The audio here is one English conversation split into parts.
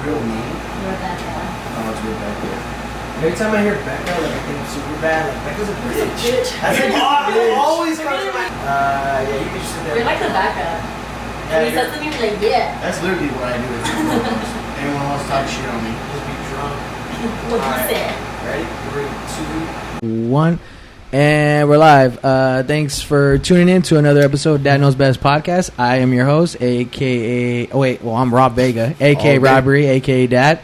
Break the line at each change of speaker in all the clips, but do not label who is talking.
real name?
Rebecca.
Oh, it's Rebecca. Every time I hear Becca, like I think super bad. Like Becca's a bitch. That's like always comes to my. Yeah, you can just sit there.
You're like the backup.
Yeah,
He says to me, like, yeah.
that's literally what I do. Anyone wants to talk shit on me, just be drunk.
What you said.
Ready? 3, 2,
1. And we're live. Thanks for tuning in to another episode of Dad Knows Best podcast. I am your host, aka I'm Rob Vega, aka Robbery, aka Dad.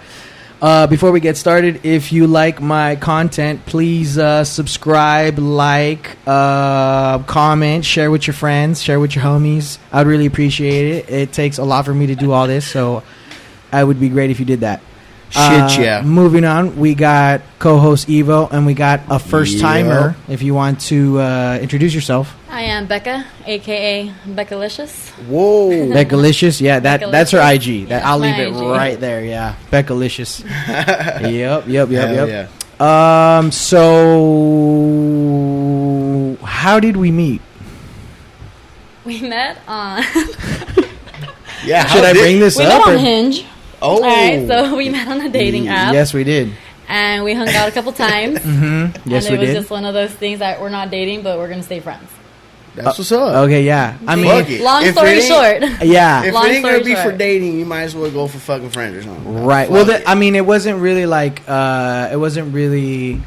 Before we get started, if you like my content, please subscribe, like, comment, share with your friends, share with your homies. I'd really appreciate it. It takes a lot for me to do all this, so it would be great if you did that.
yeah.
Moving on, we got co-host Evo, and we got a first-timer. If you want to introduce yourself.
I am Becca, a.k.a. Beckalicious.
Whoa.
Beckalicious, yeah, that's her IG.
Yeah,
I'll leave it
IG.
right there, yeah. Beckalicious. Yep.
Yeah.
So, how did we meet?
We met on...
Yeah.
Should I bring this
we
up?
met on Hinge.
Oh.
Alright, so we met on a dating app.
Yes, we did.
And we hung out a couple times.
Mm-hmm. Yes,
and
we
it was
did.
just one of those things that we're not dating, but we're going to stay friends.
That's what's up.
Okay, yeah. I mean,
Fuck it.
Long
If
story
it ain't-
short.
yeah.
If
Long
it ain't gonna
story
be for
short.
dating, you might as well go for fucking friends or something.
Right.
Fuck
Well,
it.
I mean, it wasn't really like, it wasn't really...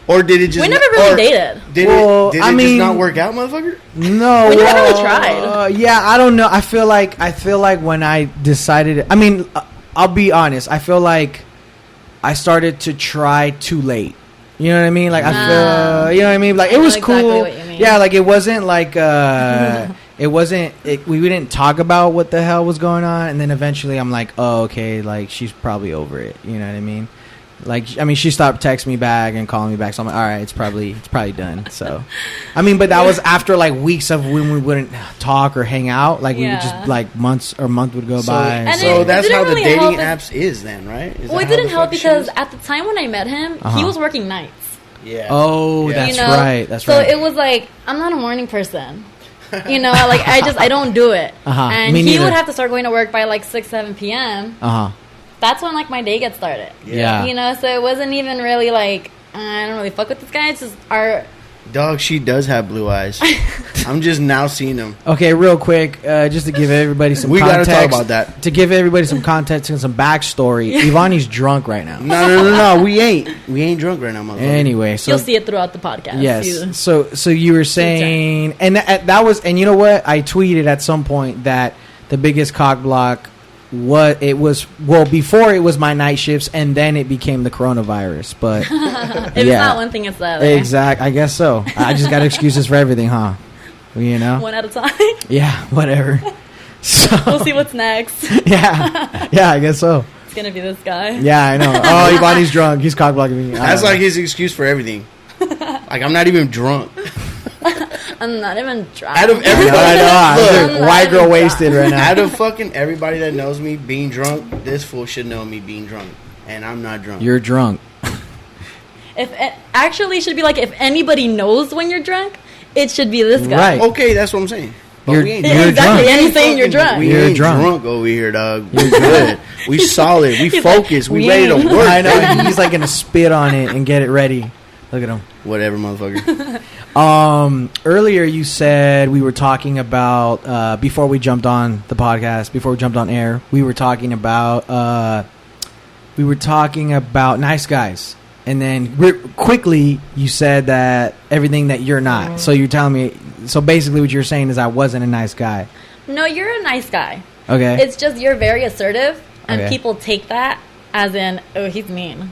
Or did it just?
We never really dated.
Did
Well,
it? Did
I
it
mean-
just not work out, motherfucker?
No,
We never really tried.
Yeah, I don't know. I feel like when I decided, I mean, I'll be honest. I feel like I started to try too late. You know what I mean? Like I feel, you know what I mean? Like it
I know
was
exactly
cool.
what you mean.
Yeah, like it wasn't like it wasn't. We didn't talk about what the hell was going on, and then eventually I'm like, oh, okay, like she's probably over it. You know what I mean? Like, I mean, she stopped texting me back and calling me back, so I'm like, all right, it's probably done. So, I mean, but that was after like weeks of when we wouldn't talk or hang out. Like we would just like month would go by.
And
So
it
that's
didn't
how the
really
dating
help
apps is then, right? Is
Well,
that
it
how
didn't
the
help
fuck shit
because
is?
at the time when I met him, he was working nights.
Yeah.
Oh,
Yeah.
that's
You know?
right. That's
so
right.
it was like, I'm not a morning person. You know, like I don't do it. And
Me
he
neither.
would have to start going to work by like 6, 7 p.m. That's when like my day gets started.
Yeah.
You know, so it wasn't even really like, I don't really fuck with this guy. It's just our...
Dog, she does have blue eyes. I'm just now seeing them.
Okay, real quick, just to give everybody some
We gotta
context.
talk about that.
To give everybody some context and some backstory, Ivani's drunk right now.
No. We ain't drunk right now, motherfucker.
Anyway, so
You'll see it throughout the podcast.
yes.
You-
So you were saying, and that was, and you know what? I tweeted at some point that the biggest cock block before it was my night shifts, and then it became the coronavirus. But
If it's not one thing, it's the other.
exact. I guess so. I just got excuses for everything, huh? You know?
One at a time.
Yeah, whatever. So
We'll see what's next.
yeah, I guess so.
It's going to be this guy.
Yeah, I know. Oh, Ivani's drunk. He's cock blocking me.
That's like his excuse for everything. Like, I'm not even drunk.
I'm not even drunk.
Out of everybody,
I know.
Look.
White girl wasted right now.
out of fucking everybody that knows me being drunk, this fool should know me being drunk, and I'm not drunk.
You're drunk.
If it actually should be like, if anybody knows when you're drunk, it should be this guy.
Right.
Okay, that's what I'm saying. But
You're-
we ain't
you're
drunk.
Exactly.
drunk.
And he's saying you're drunk.
We
You're
ain't
drunk.
drunk over here, dog. We good. We solid. We
He's
focused.
like,
we
we
ready to
ain't.
work.
I know. He's like gonna spit on it and get it ready. Look at him.
Whatever, motherfucker.
Earlier you said we were talking about before we jumped on the podcast, before we jumped on air, we were talking about nice guys, and then quickly you said that everything that you're not. So you're telling me. So basically, what you're saying is I wasn't a nice guy.
No, you're a nice guy.
Okay.
It's just you're very assertive, and
Okay.
people take that as in, oh, he's mean.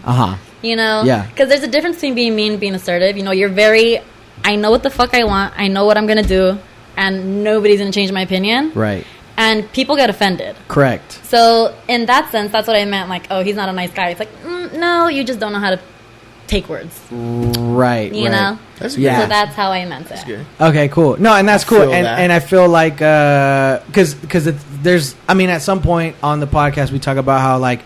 You know?
Yeah.
Because there's a difference between being mean and being assertive. You know, you're very, I know what the fuck I want. I know what I'm going to do. And nobody's going to change my opinion.
Right.
And people get offended.
Correct.
So, in that sense, that's what I meant. Like, oh, he's not a nice guy. It's like, no, you just don't know how to take words.
Right.
You know?
That's
Yeah.
So that's how I meant it.
That's good.
Okay, cool. No, and that's
I
cool.
feel
And
that.
and I feel like because there's, I mean, at some point on the podcast we talk about how, like,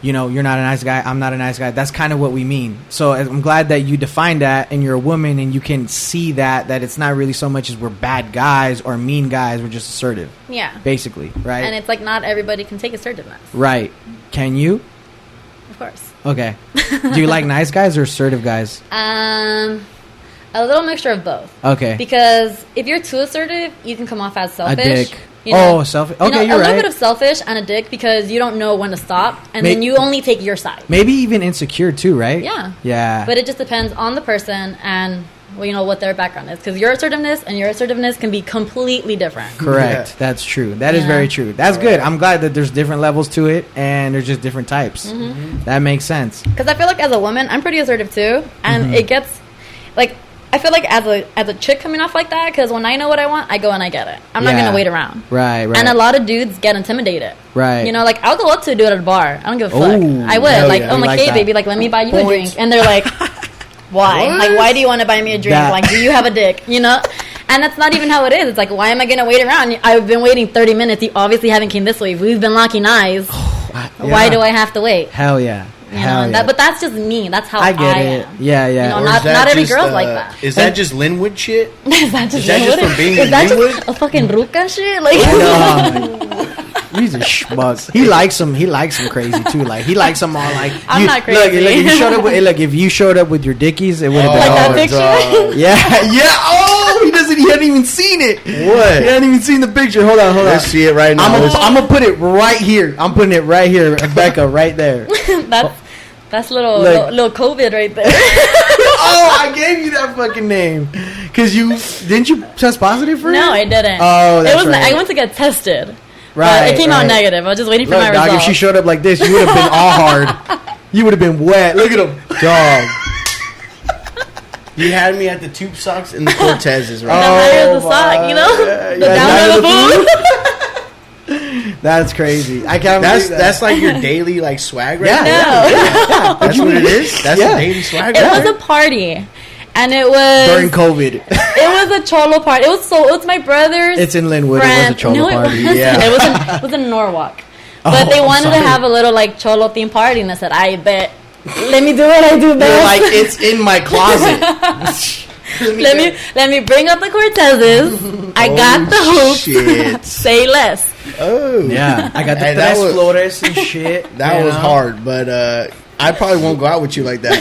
you know, you're not a nice guy, I'm not a nice guy. That's kind of what we mean. So I'm glad that you defined that, and you're a woman, and you can see that it's not really so much as we're bad guys or mean guys. We're just assertive,
Yeah.
basically, right?
And it's like not everybody can take assertiveness.
Right. Can you?
course.
Okay. Do you like nice guys or assertive guys?
A little mixture of both.
Okay.
Because if you're too assertive, you can come off as selfish.
A dick.
You know?
Selfish. Okay, you're
a
right.
little bit of selfish and a dick because you don't know when to stop, and then you only take your side.
Maybe even insecure too, right?
Yeah.
Yeah.
But it just depends on the person and what their background is, because your assertiveness and your assertiveness can be completely different.
Correct. Yeah. That's true. That is very true. That's good. I'm glad that there's different levels to it, and there's just different types. Mm-hmm. That makes sense.
Because I feel like as a woman, I'm pretty assertive too, and it gets like. I feel like as a chick coming off like that, because when I know what I want, I go and I get it. I'm not going to wait around.
Right.
And a lot of dudes get intimidated.
Right.
Like, I'll go up to a dude at a bar. I don't give a fuck.
Ooh,
I would. Like, I'm like, hey,
that.
baby, like, let me buy you a drink. And they're like, why?
What?
Like, why do you want to buy me a drink? Like, do you have a dick? And that's not even how it is. It's like, why am I going to wait around? I've been waiting 30 minutes. You obviously haven't came this way. We've been locking eyes. Why do I have to wait?
Hell yeah.
But that's just me. That's how
I get it.
am.
Yeah.
Not every girl's like that.
Is that just Linwood shit?
Is that just
from being
is
in
that
Linwood?
just a fucking ruka shit? Like,
he's a schmuck. He likes them crazy too. Like, he likes them all. Like,
I'm not crazy.
Look, if you showed up with, if you showed up with your dickies, it would have been
like
all
that picture.
Yeah. Oh, he hadn't even seen it.
What?
He hadn't even seen the picture. Hold on.
Let's see it right now.
I'm gonna put it right here. I'm putting it right here, Becca, right there.
That's little COVID right there.
Oh, I gave you that fucking name because didn't you test positive for it?
No, I didn't.
Oh, that's right.
I went to get tested.
Right.
But it came out negative. I was just waiting for my
dog,
results.
if she showed up like this, you would have been all hard. You would have been wet. Look at him, dog.
You had me at the tube socks and the Cortezes, right?
The higher the sock, the downer the boot.
That's crazy. I can't.
That's like your daily like swag, right?
Yeah.
That's what it is. That's the daily swag.
It was a party, and it was
during COVID.
It was a cholo party. It was my brother's.
It's in Linwood. It was a cholo party.
Yeah, it was in Norwalk. But they wanted to have a little like cholo theme party, and I said, I bet. Let me do what I do best.
You're like, it's in my closet.
let me bring up the Cortezes. I got the hoops. Say less.
Oh
yeah, I got the tres flores and shit.
That was hard, but I probably won't go out with you like that.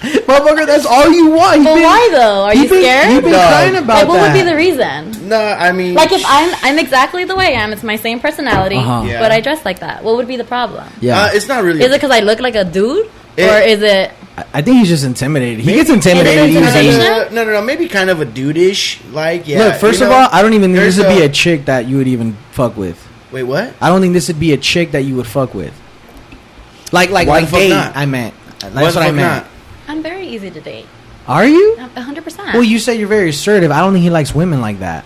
Motherfucker, that's all you want.
But why though? Are you scared?
You've been crying about
that. What would be the reason?
No, I mean,
like if I'm exactly the way I am. It's my same personality,
Yeah.
but I dress like that. What would be the problem?
Yeah,
it's not really.
Is it because I look like a dude, or is it?
I think he's just intimidated. He gets intimidated
intimidation?
No. Maybe kind of a dude-ish. Like, yeah.
Look, first of all, I don't even think this would be a chick that you would even fuck with.
Wait, what?
I don't think this would be a chick that you would fuck with. Like date. I meant. That's what I meant.
I'm very easy to date.
Are you?
100%.
Well, you say you're very assertive. I don't think he likes women like that.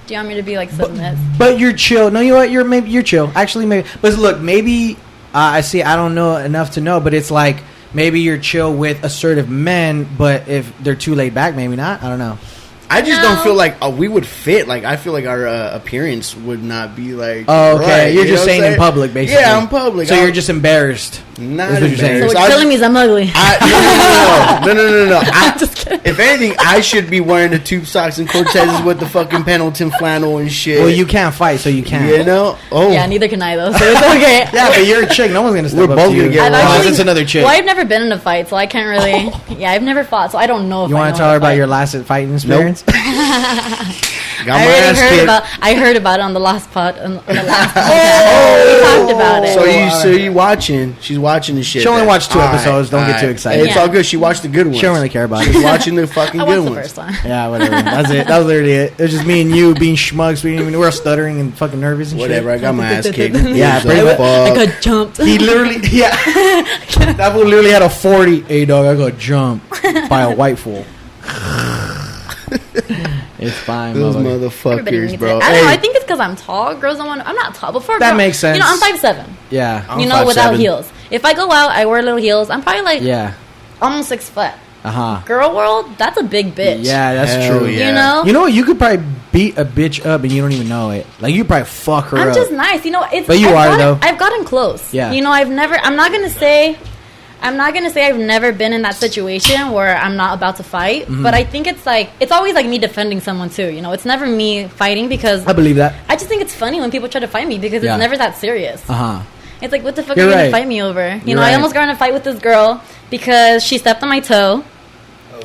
Do you want me to be like submissive?
But you're chill. No, you know what? You're chill. Actually, maybe. But look, maybe I see. I don't know enough to know, but it's like maybe you're chill with assertive men, but if they're too laid back, maybe not. I don't know.
I just don't feel like we would fit. Like, I feel like our appearance would not be like.
Oh, okay.
Right,
You're just saying in public, basically.
Yeah, I'm public.
So you're just embarrassed.
Not
what you're saying.
So what you're telling me is I'm ugly.
No.
I'm just kidding.
If anything, I should be wearing the tube socks and Cortezes with the fucking Pendleton flannel and shit.
Well, you can't fight, so you can't.
You know? Oh.
Yeah, neither can I, though, so it's okay.
Yeah, but you're a chick. No one's going to step
We're
up
both
to you.
gonna get
Unless it's another chick.
Well, I've never been in a fight, so I can't really. Yeah, I've never fought, so I don't know if
you want to tell her about your last fighting experience?
I heard about it on the last pod. On the last podcast. We talked about it.
So you watching? She's watching the shit.
She only watched 2 episodes. Don't get too excited.
It's all good. She watched the good ones.
She don't really care about it.
She's watching the fucking
I
good
watched
ones.
the first one.
Yeah, whatever. That's it. That was literally it. It was just me and you being schmucks. We're stuttering and fucking nervous and
Whatever.
shit.
I got my ass kicked.
Yeah, pretty much.
I got jumped.
He literally, that fool literally had a 40. Hey, dog, I got jumped by a white fool. It's fine,
Those motherfuckers, bro.
I don't know. I think it's because I'm tall. Girls don't want. I'm not tall. Before
that makes sense.
I'm 5'7".
Yeah,
I'm
without
5'7".
heels. If I go out, I wear little heels. I'm probably like almost 6 foot. Girl world, that's a big bitch.
Yeah, that's true.
Yeah.
You know
what? You could probably beat a bitch up and you don't even know it. Like, you probably fuck her up.
I'm just nice. It's.
But
I've gotten close.
Yeah.
I've never. I'm not gonna say I've never been in that situation where I'm not about to fight. Mm-hmm. But I think it's always like me defending someone too. It's never me fighting because
I believe that.
I just think it's funny when people try to fight me because it's never that serious. It's like, what the fuck
You're
are you
right.
gonna fight me over? You
You're
know,
right.
I almost got in a fight with this girl because she stepped on my toe,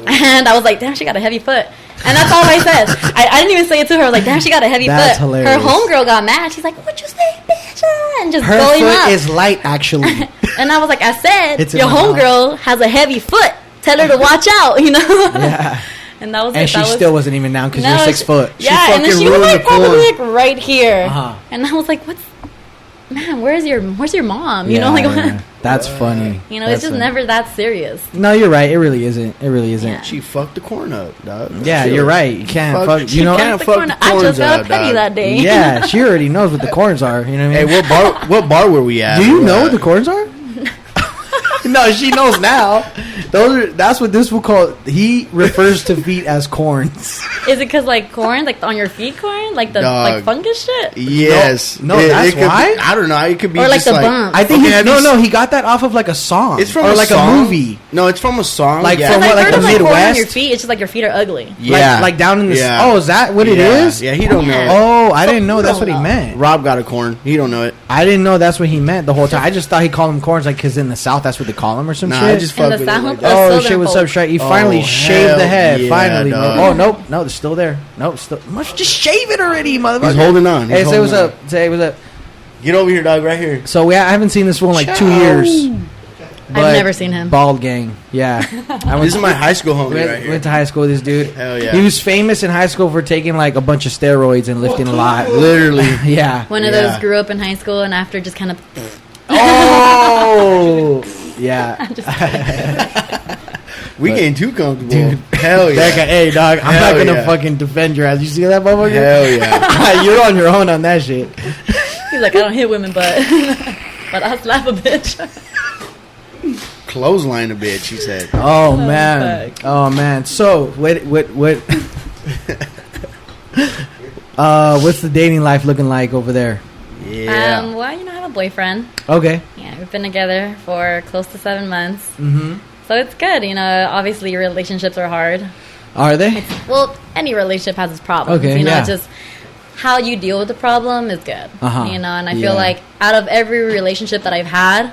and I was like, damn, she got a heavy foot. And that's all I said. I didn't even say it to her. I was like, damn, she got a heavy
That's
foot.
hilarious.
Her homegirl got mad. She's like, what'd you say, bitch? And just
Her
going
foot
up.
is light, actually.
And I was like, I said,
It's in
your
my mouth.
homegirl has a heavy foot. Tell her to watch out, you know?
Yeah.
And that was it.
And she
That was,
still wasn't even down because you're 6 foot.
Yeah, and then
fucking
she was
ruined
like
the
probably
corn.
like right here.
Uh-huh.
And I was like, man, where's your mom? You know, like what?
That's funny.
You know,
That's
it's just
funny.
never that serious.
No, you're right. It really isn't. It really isn't.
Yeah.
She fucked the corn up, dog.
Yeah, you're right. You can't fuck. You know.
can't
The
fuck
corn-
the
I
corns
just got
up,
a penny
dog.
that day.
Yeah, she already knows what the corns are. You know what I
Hey,
mean?
what bar were we at?
Do you know what the corns are? No, she knows now. That's what this will call. He refers to feet as corns.
Is it because like corn, like on your feet corn? Like the
Dog.
like fungus shit?
Yes.
No, that's
could be-
why?
I don't know. It could be
Or like
just
the bump?
I think
Okay, have you
he got that off of like a song.
It's from
or
a
like
song.
a movie.
No, it's from a song.
Like
yeah.
from
I've
what, like
heard
the
of like corn on
Midwest?
your feet. It's just like your feet are ugly.
Yeah.
Like down in the.
Yeah.
Oh, is that what it is?
Yeah, he don't know. it.
Oh, I didn't know
you
that's
don't
what he
know.
meant.
Rob got a corn. He don't know it.
I didn't know that's what he meant the whole time. I just thought he called them corns, like because in the South that's what they call them or some
Nah,
shit.
I just
In
fuck
the
with it.
South?
Like
Oh,
that.
Oh
Southern
shit! What's
folk.
up, Shrek? You finally
Oh,
shaved the
hell
head.
yeah,
finally.
dog.
Oh nope, it's still there. Nope, still. Just shave it already, motherfucker.
He's holding on.
Hey,
He's
say what's
holding
up. Say what's up.
Get over here, dog. Right here.
So I haven't seen this one in like 2 years. But
never seen him.
Bald gang. Yeah, I went
This is my high school homie
went,
right here.
went to high school with this dude.
Hell yeah.
He was famous in high school for taking like a bunch of steroids and lifting a lot.
Literally.
Yeah.
One of
Yeah.
those grew up in high school and after just kind of.
Oh. Yeah.
We getting too comfortable.
Dude.
Hell yeah.
Becca, hey dog, I'm
Hell
not gonna
yeah.
fucking defend your ass. You see that motherfucker?
Hell yeah.
You're on your own on that shit.
He's like, I don't hit women, but I'll slap a bitch.
Clothesline a bitch, he said.
Oh man.
fuck.
Oh man. So what what's the dating life looking like over there?
Yeah.
Well, I have a boyfriend.
Okay.
Yeah, we've been together for close to 7 months.
Mm-hmm.
So it's good. Obviously relationships are hard.
Are they?
Well, any relationship has its problems.
Okay, yeah.
Just how you deal with the problem is good.
Uh-huh.
And I
Yeah.
feel like out of every relationship that I've had,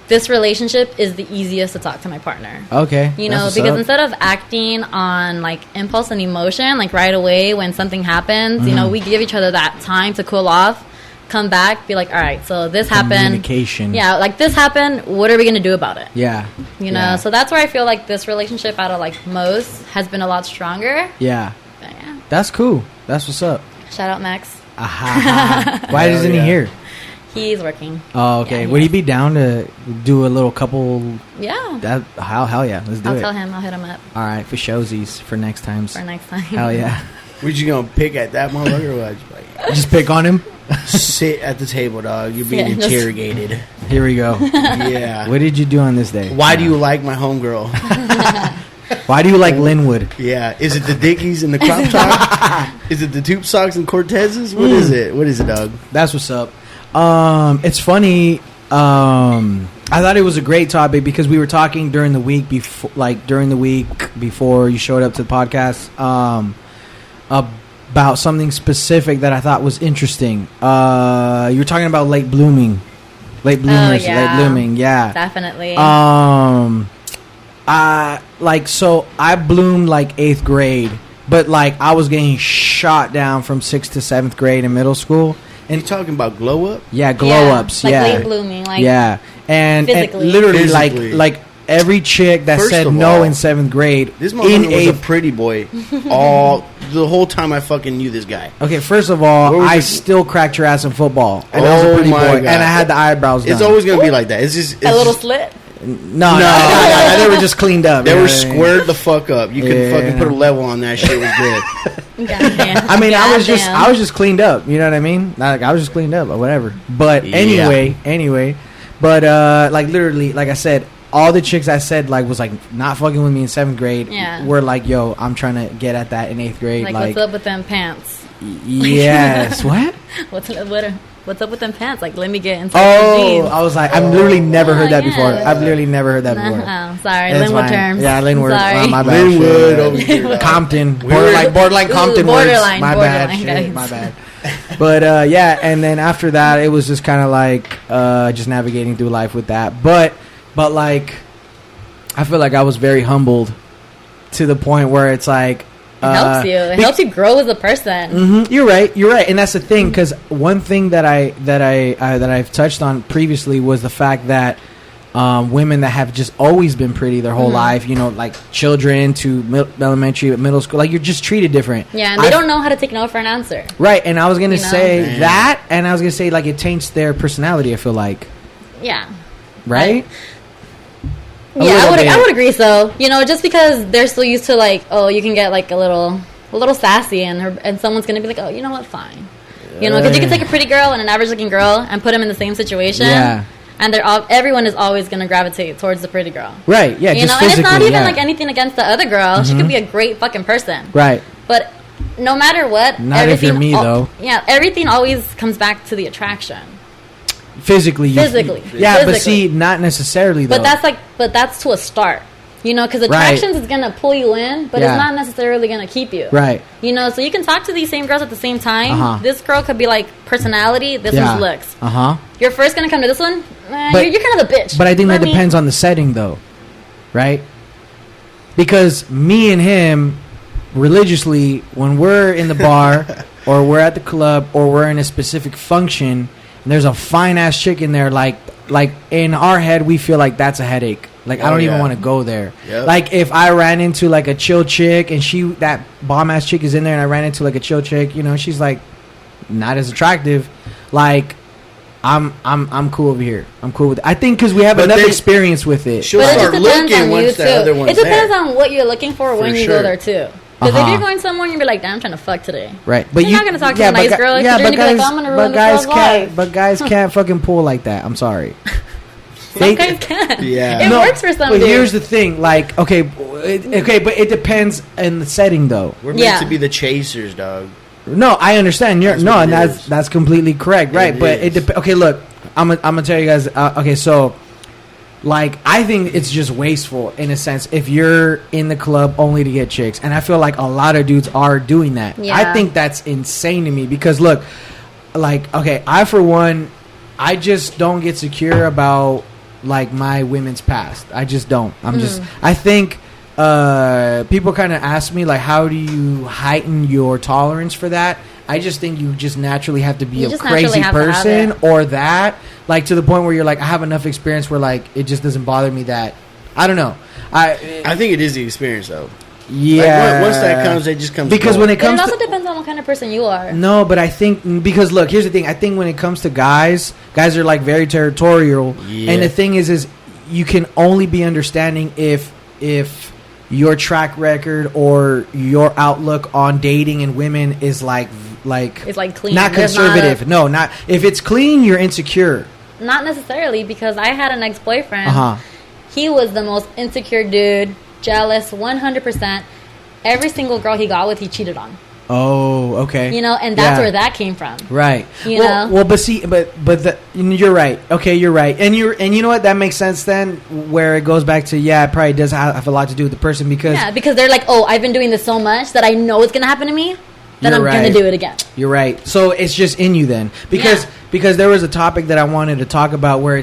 this relationship is the easiest to talk to my partner.
Okay. That's
Because
what's up.
instead of acting on like impulse and emotion, like right away when something happens,
Mm-hmm.
we give each other that time to cool off, come back, be like, all right, so this happened.
Communication.
Yeah, like this happened. What are we gonna do about it?
Yeah. Yeah.
So that's where I feel like this relationship out of like most has been a lot stronger.
Yeah.
But yeah,
That's cool. That's what's up.
shout out Max.
Aha. Why
Hell
isn't he
yeah.
here?
He's working.
Oh, okay.
Yeah,
Would he be down to do a little couple?
Yeah,
That hell yeah. Let's do
I'll
it.
tell him. I'll hit him up
All right, for showsies for next times.
for next time.
Hell yeah.
What you gonna pick at that motherfucker or what? Like,
Just pick on him.
sit at the table, dog. You're being
Yeah, just-
interrogated.
Here we go.
Yeah.
What did you do on this day?
Why do you like my homegirl?
Why do you like Linwood?
Yeah. Is it the Dickies and the crop top? Is it the tube socks and Cortezes? What is it? What is it, dog?
That's what's up. It's funny. I thought it was a great topic because we were talking during the week before you showed up to the podcast about something specific that I thought was interesting. You were talking about late bloomers,
yeah.
late blooming. Yeah.
Definitely.
So I bloomed like 8th grade, but like I was getting shot down from 6th to 7th grade in middle school.
And you talking about glow up?
Yeah, glow ups.
like
Yeah,
late blooming. Like
yeah, and
physically.
literally
Physically.
like every chick that
First
said
of
no
all,
in 7th grade
This
in
motherfucker was a
8th.
pretty boy the whole time I fucking knew this guy.
Okay, first of all,
What was
I
it?
still cracked your ass in football, and I was a
Oh
pretty boy,
my
and
God.
I had the eyebrows done.
It's always gonna be like that. It's just
a little slit.
no, they were just cleaned up.
They
you know
were
what I mean?
squared the fuck up. You could
Yeah,
fucking put a
yeah.
level on that shit. It was good.
Goddamn.
I mean, I was
Goddamn.
just cleaned up. You know what I mean? Like I was just cleaned up or whatever. But
Yeah.
anyway, but like literally, like I said, all the chicks I said like was like not fucking with me in 7th grade.
Yeah.
Were like, yo, I'm trying to get at that in 8th grade.
Like,
Like,
what's up with them pants?
yes, what?
What's up with them pants? Like, let me get inside the
Oh,
jeans.
I was like, I've literally never heard that
yeah.
before. I've literally never heard that before.
Oh, sorry,
It's
Linwood
fine.
terms.
Yeah, Linwood.
Sorry.
My bad.
Linwood
Shit.
over here, dog.
Compton.
We were-
Borderline
Ooh,
Compton
borderline,
words. My bad.
borderline,
Shit,
guys.
my bad. But yeah, and then after that, it was just kind of like just navigating through life with that. But like, I feel like I was very humbled to the point where it's like.
It helps you. It helps you grow as a person.
Mm-hmm, you're right, and that's the thing. Because one thing that I've touched on previously was the fact that women that have just always been pretty their whole life, you know, like children to elementary, middle school, like you're just treated different.
Yeah, and they don't know how to take no for an answer.
Right, and I was gonna say that, and I was gonna say like it taints their personality. I feel like. Yeah. Right.
I would agree. So, you know, just because they're still used to like, oh, you can get like a little sassy, and someone's gonna be like, oh, you know what, fine, you know, because you can take a pretty girl and an average looking girl and put them in the same situation, and everyone is always gonna gravitate towards the pretty girl,
right? Yeah,
you know, and it's not even like anything against the other girl. She could be a great fucking person,
right?
But no matter what,
not if you're me though.
Yeah, everything always comes back to the attraction.
Physically.
Yeah,
but see, not necessarily though.
But that's to a start, you know, because attractions is gonna pull you in, but it's not necessarily gonna keep you, right? You know, so you can talk to these same girls at the same time. This girl could be like personality, this one's looks. You're first gonna come to this one, you're kind of a bitch.
But I think that depends on the setting, though, right? Because me and him, religiously, when we're in the bar or we're at the club or we're in a specific function. And there's a fine ass chick in there, like in our head we feel like that's a headache. Like I don't even want to go there. Yep. Like if I ran into like a chill chick and that bomb ass chick is in there and I ran into like a chill chick, you know, she's like not as attractive. Like I'm cool over here. I'm cool with it. I think because we have enough experience with it.
She'll start looking once the other one's there.
It depends on what you're looking for when you go there too. Because if you're going somewhere and you're like, damn, I'm trying to fuck today.
Right.
But you're not going to talk to a nice girl.
Yeah, but guys can't fucking pull like that. I'm sorry.
Some guys can.
Yeah.
It works for some
But
dudes.
here's the thing. Like, okay, but it depends in the setting, though.
We're meant to be the chasers, dog.
No, I understand. And that's completely correct, right? But okay, look, I'm gonna tell you guys. Okay, so. Like, I think it's just wasteful, in a sense, if you're in the club only to get chicks. And I feel like a lot of dudes are doing that. Yeah. I think that's insane to me. Because, look, like, okay, I, for one, I just don't get secure about, like, my women's past. I just don't. I think people kind of ask me, like, how do you heighten your tolerance for that? I just think you just naturally have to be a crazy person or that. Like, to the point where you're like, I have enough experience where, like, it just doesn't bother me that. I don't know. I
think it is the experience, though.
Yeah.
Like, once that comes, it just comes.
Because when it comes,
it also depends on what kind of person you are.
No, but I think because look, here's the thing. I think when it comes to guys are like very territorial, and the thing is you can only be understanding if your track record or your outlook on dating and women is like
it's like clean,
not conservative. No, not if it's clean, you're insecure.
Not necessarily, because I had an ex-boyfriend. He was the most insecure dude, jealous, 100%. Every single girl he got with, he cheated on.
Oh, okay.
You know, and that's where that came from.
Right.
You know.
Well, but see, you're right. Okay, you're right, and you know what? That makes sense then. Where it goes back to it probably does have a lot to do with the person because
they're like, oh, I've been doing this so much that I know it's gonna happen to me. Then I'm going to do it again.
You're right. So it's just in you then. Because there was a topic that I wanted to talk about where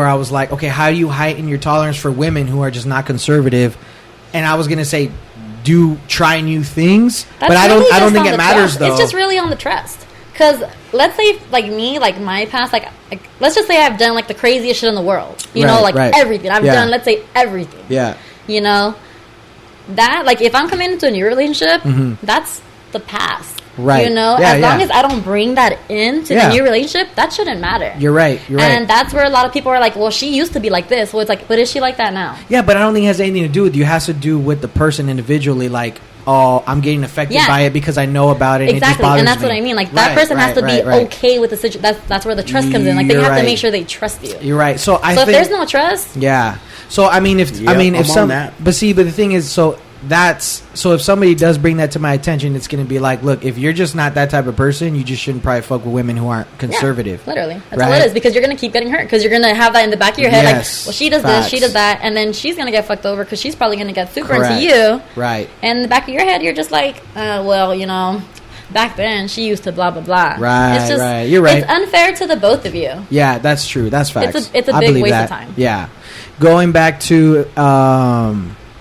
I was like, okay, how do you heighten your tolerance for women who are just not conservative? And I was going to say, try new things. But I don't think it matters, though.
It's just really on the trust. Because let's say, like me, like my past, like let's just say I've done like the craziest shit in the world. You know, like everything. I've done, let's say, everything.
Yeah.
You know, that, like if I'm coming into a new relationship, that's the past, right? You know, as long as I don't bring that into the new relationship, that shouldn't matter.
You're right.
And that's where a lot of people are like, well, she used to be like this. Well, it's like, but is she like that now?
Yeah, but I don't think it has anything to do with you. It has to do with the person individually. Like, oh, I'm getting affected by it because I know about it.
Exactly, and that's what I mean. Like that person has to be okay with the situation. That's where the trust comes in. Like they have to make sure they trust you.
You're right. So
if there's no trust,
So I mean, if the thing is, if somebody does bring that to my attention, it's going to be like, look, if you're just not that type of person, you just shouldn't probably fuck with women who aren't conservative.
Yeah, literally. That's all it is, because you're going to keep getting hurt, because you're going to have that in the back of your head, like, well, she does this, she does that, and then she's going to get fucked over because she's probably going to get super into you.
Right.
And in the back of your head, you're just like, well, you know, back then she used to blah blah blah.
Right,
it's just,
right. You're right.
It's unfair to the both of you.
Yeah, that's true. That's facts.
It's a
I
big
believe
waste
that.
of time.
Yeah, going back to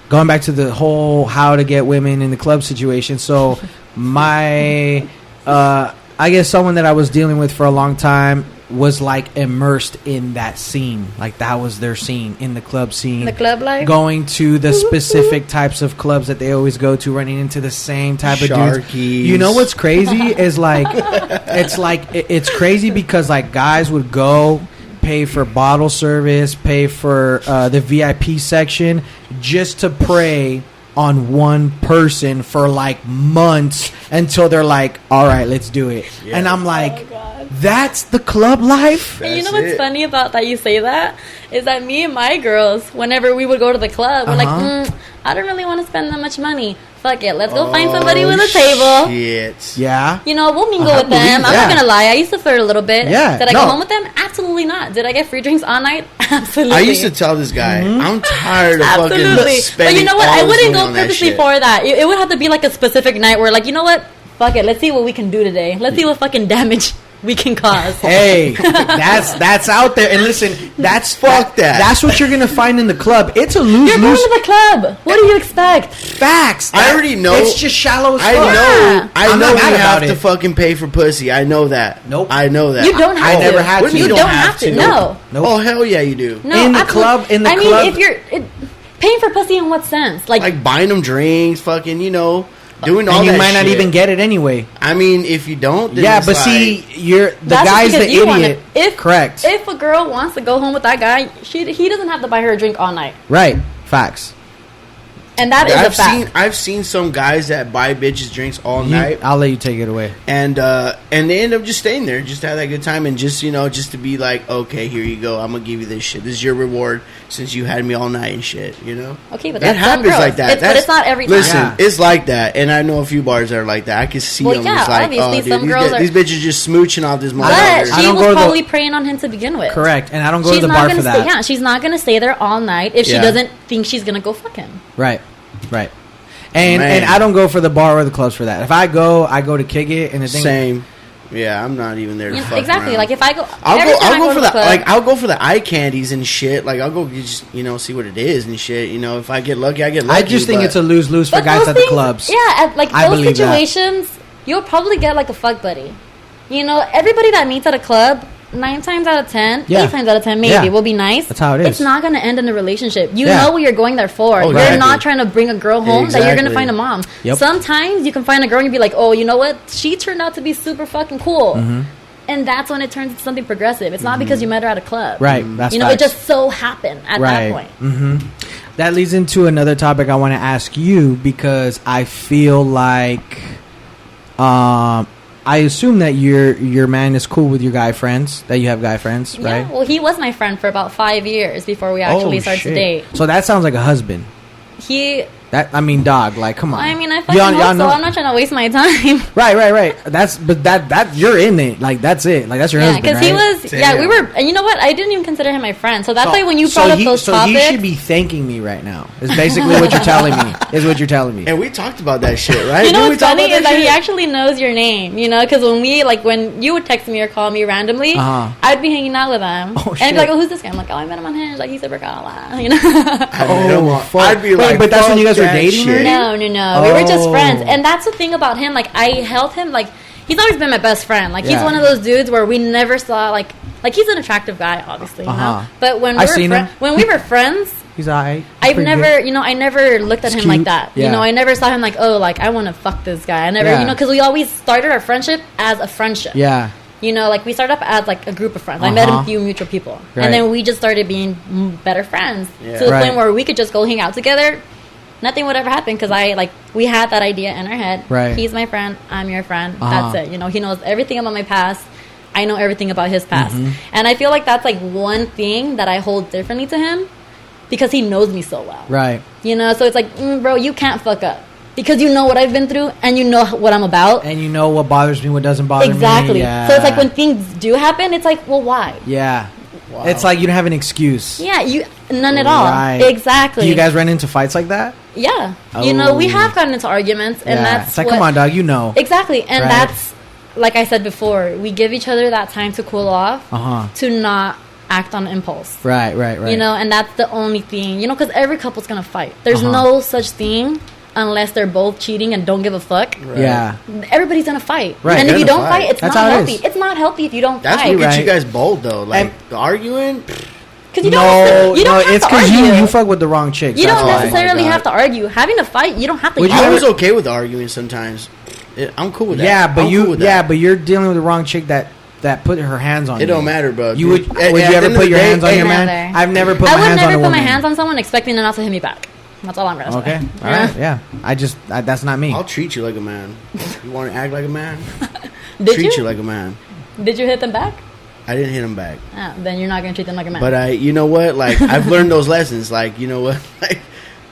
the whole how to get women in the club situation. So my I guess someone that I was dealing with for a long time was like immersed in that scene. Like that was their scene, in the club scene.
The club life?
Going to the specific types of clubs that they always go to, running into the same type of dudes.
Sharkies.
You know what's crazy is like it's crazy because like guys would go pay for bottle service, pay for the VIP section just to prey on one person for like months until they're like, all right, let's do it.
Yeah.
And I'm like, that's the club life?
And you know what's funny about that you say that is that me and my girls, whenever we would go to the club, we're like, I don't really want to spend that much money. Fuck it, let's go find somebody with a table.
Shit.
Yeah.
You know, we'll mingle with them. I'm not gonna lie, I used to flirt a little bit.
Yeah.
Did I go home with them? Absolutely not. Did I get free drinks all night? Absolutely.
I used to tell this guy, I'm tired of
Absolutely.
fucking spending
But you know what?
all
I
this
wouldn't
money
go
on that
purposely
shit.
for that. It would have to be like a specific night where, like, you know what? Fuck it. Let's see what we can do today. Let's see what fucking damage we can cause.
Hey, that's out there. And listen, that's
Fuck that.
That's what you're gonna find in the club. It's a lose
You're going
lose.
to the club. What do you expect?
Facts.
I already know.
It's just shallow as
I
fuck.
know. I
I'm
know
not
we
mad
have
about
to
it.
fucking pay for pussy. I know that.
Nope.
I know that.
You don't have
I
to.
never had to.
You don't have to. No.
Nope.
Oh, hell yeah, you do.
No.
In the
absolutely.
club- in the
I
club-
mean, if you're paying for pussy in what sense?
Like buying them drinks, fucking, doing all
and
that
you might not
shit.
even get it anyway.
I mean, if you don't, then
Yeah,
it's
but
like,
see, you're the
That's
guy's
just
the
because you want
idiot.
it.
Correct.
If a girl wants to go home with that guy, he doesn't have to buy her a drink all night,
Right. Facts.
and that is a fact.
I've seen some guys that buy bitches drinks all night,
I'll let you take it away.
and they end up just staying there, just to have that good time, and just just to be like, okay, here you go, I'm gonna give you this shit. This is your reward since you had me all night and shit.
Okay, but
It
that's some
happens
girls.
like that.
But it's not every time.
Listen,
Yeah.
it's like that, and I know a few bars that are like that. I can see
Well,
them.
yeah,
It's like,
obviously,
dude,
some girls
these bitches just smooching off this
But
motherfucker.
I
she
don't
was
go to the-
probably preying on him to begin with.
Correct. And I don't go
She's
to the
not
bar
gonna
for
stay.
that.
Yeah, she's not gonna stay there all night if she
Yeah.
doesn't think she's gonna go fuck him.
Right. Right. And
Man.
I don't go for the bar or the clubs for that. If I go to kick it, and the thing.
Same. Yeah, I'm not even there to
You know,
fuck
exactly.
around.
Like if I go,
I'll
every
go.
time I
I'll go
to
for
the
the
club,
I'll go for the eye candies and shit. Like I'll go just see what it is and shit. If I get lucky, I get lucky.
I just think
but-
it's a lose lose for
But
guys
those
at the
things-
clubs.
Yeah, at like
I
those
believe that.
situations, you'll probably get like a fuck buddy. Everybody that meets at a club, 9 times out of 10,
Yeah.
8 times out of 10, maybe
Yeah.
will be nice.
That's how it is.
It's not going to end in a relationship. You
Yeah.
know what you're going there for.
Oh,
You're
exactly.
not trying to bring a girl home that you're going to
Exactly.
find a mom.
Yep.
Sometimes you can find a girl and you be like, oh, you know what? She turned out to be super fucking cool.
Mm-hmm.
And that's when it turns into something progressive. It's not because you met her at a club.
Right. That's
It
facts.
just so happened at that point.
Mm-hmm. That leads into another topic I want to ask you because I feel like, I assume that your man is cool with your guy friends. That you have guy friends,
Yeah,
right?
well, he was my friend for about 5 years before we actually started to
shit.
date.
So that sounds like a husband.
He,
Dog. Like, come on.
I mean, I fucking hope so. I'm not trying to waste my time.
Right. That you're in it. Like, that's it. Like, that's your
Yeah,
husband,
because
right?
he was. Yeah, we were. And you know what? I didn't even consider him my friend. So that's why when you brought up those
so
topics,
he should be thanking me right now. Is basically what you're telling me. Is what you're telling me.
And we talked about that shit, right?
you know
Didn't we
what's
talk
funny
about
is that
shit?
he actually knows your name. Because when you would text me or call me randomly,
Uh-huh.
I'd be hanging out with him,
Oh,
and
shit.
I'd be like, "Oh, who's this guy?" I'm like, "Oh, I met him on Hinge. Like, he's super cool."
Fuck.
I'd be
Wait,
like,
but that's when you guys were
fuck that
dating
shit.
already?
No. We were just
Oh.
friends. And that's the thing about him. Like, I held him, like, he's always been my best friend. Like, he's
Yeah.
one of those dudes where we never saw, like he's an attractive guy, obviously, you
Uh-huh.
know? But when
I've seen him.
when we were friends,
He's alright.
I never looked at
It's
him like
cute.
that.
Yeah.
I never saw him like, oh, like, I want to fuck this guy. I never,
Yeah.
because we always started our friendship as a friendship.
Yeah.
Like, we started up as, like, a group of friends. I met
Uh-huh.
a few mutual people.
Right.
And then we just started being better friends.
Yeah.
To the
Right.
point where we could just go hang out together. Nothing would ever happen because we had that idea in our head.
Right.
He's my friend. I'm your friend.
Uh-huh.
That's it. He knows everything about my past. I know everything about his past.
Mm-hmm.
And I feel like that's, like, one thing that I hold differently to him because he knows me so well.
Right.
So it's like, bro, you can't fuck up. Because you know what I've been through and you know what I'm about.
And you know what bothers me, what doesn't bother me.
Exactly.
Yeah.
So it's like when things do happen, it's like, well, why?
Yeah.
Wow.
It's like you don't have an excuse.
Yeah, none at all.
Right.
Exactly.
Do you guys run into fights like that?
Yeah.
Oh.
We have gotten into arguments, and that's
it's like, come on, dog, you know.
Exactly, and
Right.
that's, like I said before, we give each other that time to cool off, to not act on impulse.
Right.
And that's the only thing, because every couple's gonna fight. There's no such thing unless they're both cheating and don't give a fuck.
Right.
Yeah.
Everybody's gonna fight.
Right.
And if you don't
Fight.
fight, it's
That's
not
how it
healthy.
is.
It's not healthy if you don't
That's
fight.
what gets
Right.
you guys bold, though. Like, arguing?
Because you don't have
it's
to
because
argue.
you fuck with the wrong chicks.
You
that's
don't
why.
necessarily
Oh my
have to argue. Having a fight, you don't have to
Would you
I
argue.
was okay with arguing sometimes. I'm cool with that.
Yeah, but
I'm cool with that.
but you're dealing with the wrong chick that put her hands on you.
It don't matter, bro.
You would
At
you
the
ever
end
put
of
your
the day,
hands on your man?
Never.
I've never put
I
my
would
hands on
never
a
put my
woman.
hands on someone expecting them not to hit me back. That's all I'm gonna say.
Okay, all right, yeah. That's not me.
I'll treat you like a man. You want to act like a man?
Did
treat
you?
you like a man.
Did you hit them back?
I didn't hit him back.
Oh, then you're not gonna treat them like a man.
But you know what? Like, I've learned those lessons. Like, you know what? Like,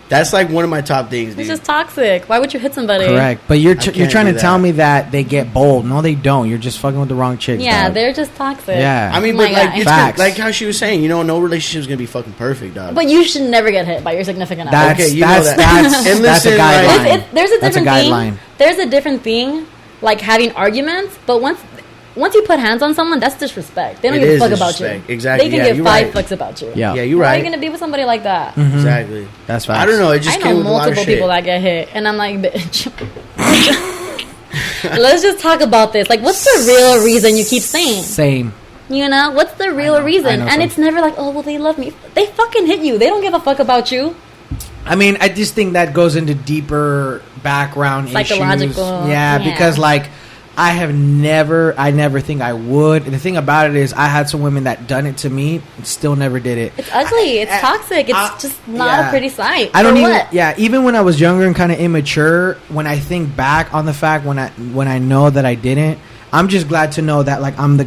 that's like one of my top things,
it's
dude.
just toxic. Why would you hit somebody?
Correct, but you're
can't
trying
do
to tell
that.
me that they get bold. No, they don't. You're just fucking with the wrong chicks.
Yeah,
dog.
they're just toxic.
Yeah.
I mean,
Oh
but
my
like,
God.
it's
Facts.
like how she was saying, no relationship's gonna be fucking perfect, dog.
But you should never get hit by your significant other.
That's
Okay, you know
that's
that.
that's,
And
that's a
listen, like-
guideline.
There's a
That's a
different
guideline.
thing. There's a different thing, like having arguments. But once you put hands on someone, that's disrespect. They don't
It
give a
is
fuck about you.
disrespect. Exactly.
They can
Yeah,
give
you're
5
right.
fucks about you.
Yeah.
Yeah, you're
Why are
right.
you gonna be with somebody like that?
Exactly.
That's facts.
I don't know. It just
I
came
know
with a lot of
multiple
shit.
people that get hit, and I'm like, bitch. Let's just talk about this. Like, what's the real reason you keep saying?
Same.
What's the real
I
reason?
know
And
some.
it's never like, oh, well, they love me. They fucking hit you. They don't give a fuck about you.
I mean, I just think that goes into deeper background
Psychological,
issues. Yeah,
yeah.
because like I never think I would. The thing about it is I had some women that done it to me and still never did it.
It's ugly. It's toxic. It's just not
yeah.
a pretty sight.
I don't
For
even.
what?
Yeah, even when I was younger and kind of immature, when I think back on the fact when I know that I didn't, I'm just glad to know that like I'm the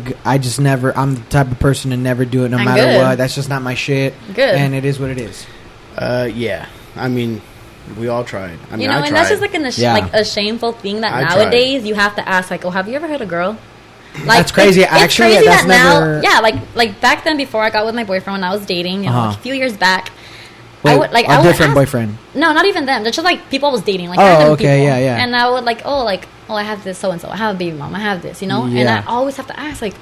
type of person to never do it no
I'm
matter
good.
what. That's just not my shit.
Good.
And it is what it is.
Yeah. I mean, we all tried. I mean, I
and
tried.
that's just like
Yeah.
a shameful thing that
I
nowadays you have to ask, like, oh, have you ever hit a girl? Like,
That's crazy.
It's
Actually,
crazy
that's
that
never-
now, yeah, like back then before I got with my boyfriend when I was dating,
Uh-huh.
a few years back,
Wait,
I would like
a
I would
different
ask-
boyfriend.
No, not even them. Just like people I was dating, like
Oh,
random
okay,
people.
yeah.
And I would I have this so and so. I have a baby mom. I have this, And
Yeah.
I always have to ask, like,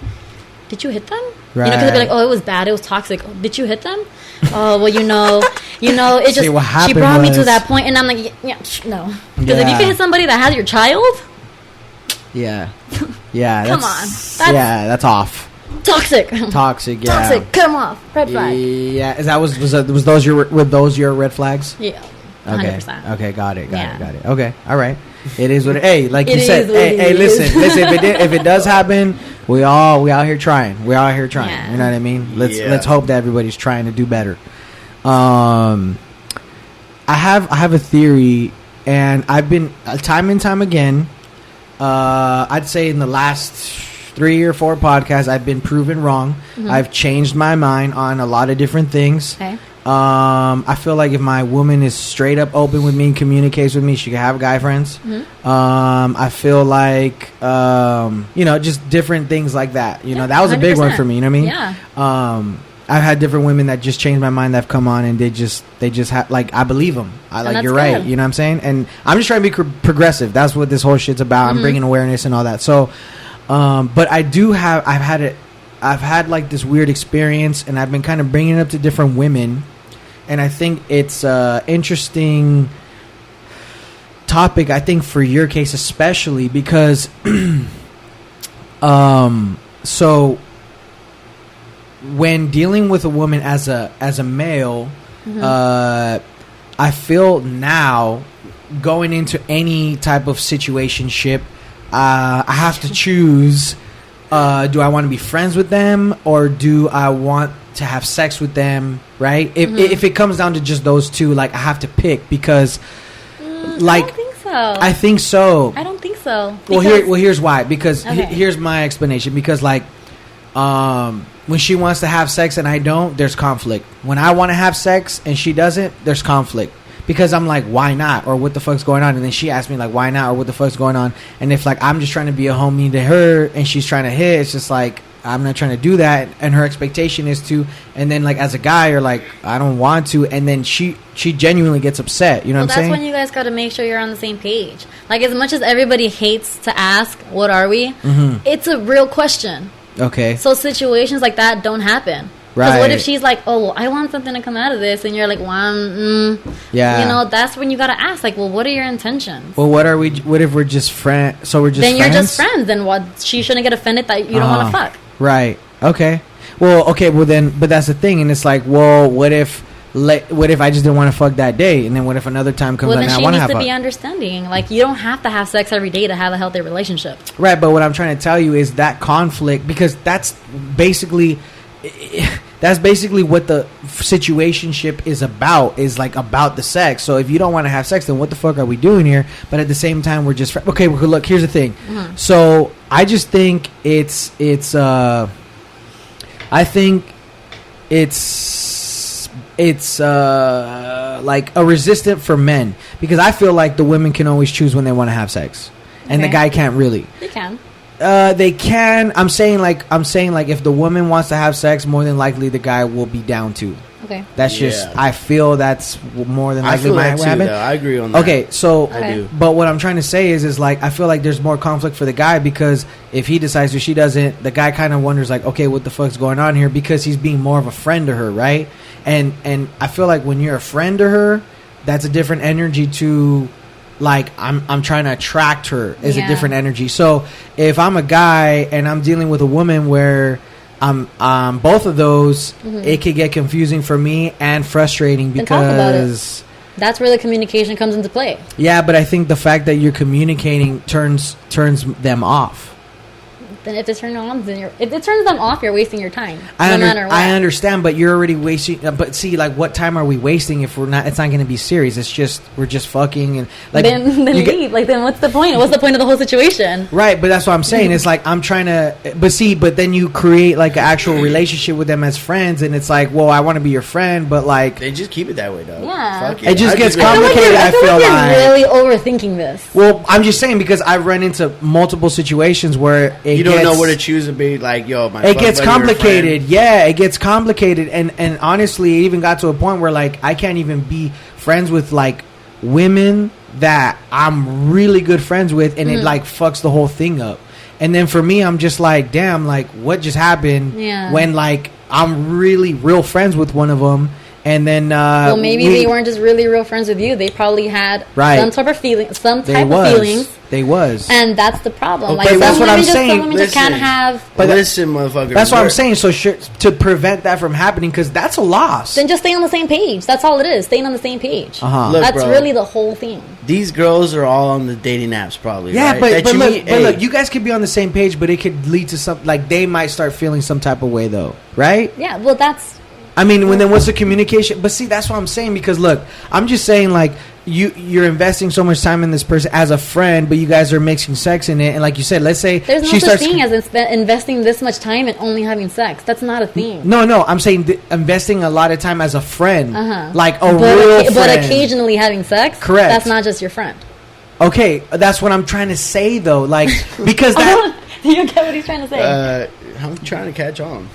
did you hit them?
Right.
Because they'd be like, oh, it was bad. It was toxic. Oh, did you hit them? Oh, well, it just
See, what
she
happened
brought me to
was-
that point, and I'm like, no. Because if you
Yeah.
can hit somebody that has your child,
Yeah. Yeah.
Come
that's-
on.
That's off.
toxic.
Toxic. Yeah.
Toxic. Cut them off. Red flag.
Yeah. Was those your red flags?
Yeah.
Okay.
100%.
Okay. Got it.
Yeah.
Got it. Okay. All right. It is what. Hey, like you
It
said.
is what
Hey.
it
Hey.
is.
Listen. If it does happen, we out here trying. We out here trying.
Yeah.
You know what I mean?
Yeah.
Let's hope that everybody's trying to do better. I have a theory, and I've been time and time again. I'd say in the last 3 or 4 podcasts, I've been proven wrong.
Mm-hmm.
I've changed my mind on a lot of different things.
Okay.
I feel like if my woman is straight up open with me and communicates with me, she can have guy friends.
Mm-hmm.
I feel like just different things like that. That was a big one
100%.
for me. You know what I mean?
Yeah.
I've had different women that just changed my mind. That've come on and they just have like I believe them.
that's
You're right.
good.
You know what I'm saying? And I'm just trying to be progressive. That's what this whole shit's about.
Mm-hmm.
I'm bringing awareness and all that. So, but I've had like this weird experience, and I've been kind of bringing it up to different women, and I think it's interesting topic. I think for your case especially because, so. When dealing with a woman as a male, I feel now going into any type of situationship, I have to choose: do I want to be friends with them or do I want to have sex with them? Right? If it comes down to just those two, like I have to pick because, like,
I don't think so.
I think so.
I don't think so.
Well, here's why. Because
Okay.
here's my explanation. Because like, when she wants to have sex and I don't, there's conflict. When I want to have sex and she doesn't, there's conflict. Because I'm like, why not? Or what the fuck's going on? And then she asks me like, why not? Or what the fuck's going on? And if like I'm just trying to be a homie to her and she's trying to hit, it's just like I'm not trying to do that, and her expectation is to, and then like as a guy you're like, I don't want to, and then she genuinely gets upset, you know what I'm saying?
That's when you guys got to make sure you're on the same page. Like, as much as everybody hates to ask what are we, it's a real question.
Okay.
So situations like that don't happen. Because what if she's like, oh, well, I want something to come out of this, and you're like, well,
yeah,
you know, that's when you gotta ask, like, well, what are your intentions?
Well, what if we're just friends? So we're just
then
friends?
You're just friends. Then what? She shouldn't get offended that you don't want to fuck.
Right. Okay. Well, then, but that's the thing, and it's like, well, what if I just didn't want to fuck that day, and then what if another time comes and I want to have?
Well, then she needs to be understanding. Like, you don't have to have sex every day to have a healthy relationship.
Right. But what I'm trying to tell you is that conflict, because that's basically what the situationship is about, is like about the sex. So if you don't want to have sex, then what the fuck are we doing here? But at the same time, we're just okay. Well, look, here's the thing. So I just think it's like a resistant for men, because I feel like the women can always choose when they want to have sex, and the guy can't really.
They can.
They can. I'm saying like if the woman wants to have sex, more than likely the guy will be down to.
Okay.
That's just, I feel that's more than likely might happen.
I agree on that.
Okay, so
I do.
But what I'm trying to say is like I feel like there's more conflict for the guy, because if he decides or she doesn't, the guy kind of wonders like, okay, what the fuck's going on here? Because he's being more of a friend to her, right? And I feel like when you're a friend to her, that's a different energy to. Like I'm trying to attract her is a different energy. So if I'm a guy and I'm dealing with a woman where I'm both of those, it could get confusing for me and frustrating, because
talk about it. That's where the communication comes into play.
Yeah, but I think the fact that you're communicating turns them off.
Then if it turns them off, you're wasting your time.
No
matter what.
I understand, but you're already wasting. But see, like, what time are we wasting if we're not? It's not going to be serious. It's just we're just fucking and like.
Then leave. Like, then what's the point? What's the point of the whole situation?
Right, but that's what I'm saying. It's like I'm trying to. But then you create like an actual relationship with them as friends, and it's like, well, I want to be your friend, but like
they just keep it that way, though.
Yeah,
it just gets complicated.
I feel like
you're
really overthinking this.
Well, I'm just saying, because I've run into multiple situations where
you don't know where to choose to be like, yo, my
it gets complicated. Yeah, it gets complicated, and honestly, it even got to a point where like I can't even be friends with like women that I'm really good friends with, and it like fucks the whole thing up. And then for me, I'm just like, damn, like what just happened? When like I'm really real friends with one of them. And then,
well, maybe they weren't just really real friends with you. They probably had some type of feelings.
They was,
and that's the problem.
Okay, like, that's what I'm saying.
Some women just can't have.
But listen, motherfucker.
That's what I'm saying. So to prevent that from happening, because that's a loss.
Then just stay on the same page. That's all it is. Staying on the same page.
Look,
that's
bro,
really the whole thing.
These girls are all on the dating apps, probably.
Yeah,
right?
but look, you guys could be on the same page, but it could lead to some, like, they might start feeling some type of way, though, right?
Yeah. Well, that's.
I mean, then what's the communication? But see, that's what I'm saying, because look, I'm just saying, like, you're investing so much time in this person as a friend, but you guys are mixing sex in it, and like you said, let's say
there's no such thing as investing this much time and only having sex. That's not a thing.
No, I'm saying investing a lot of time as a friend, like
but occasionally having sex.
Correct.
That's not just your friend.
Okay, that's what I'm trying to say, though, like, because that.
You get what he's trying to say?
I'm trying to catch on.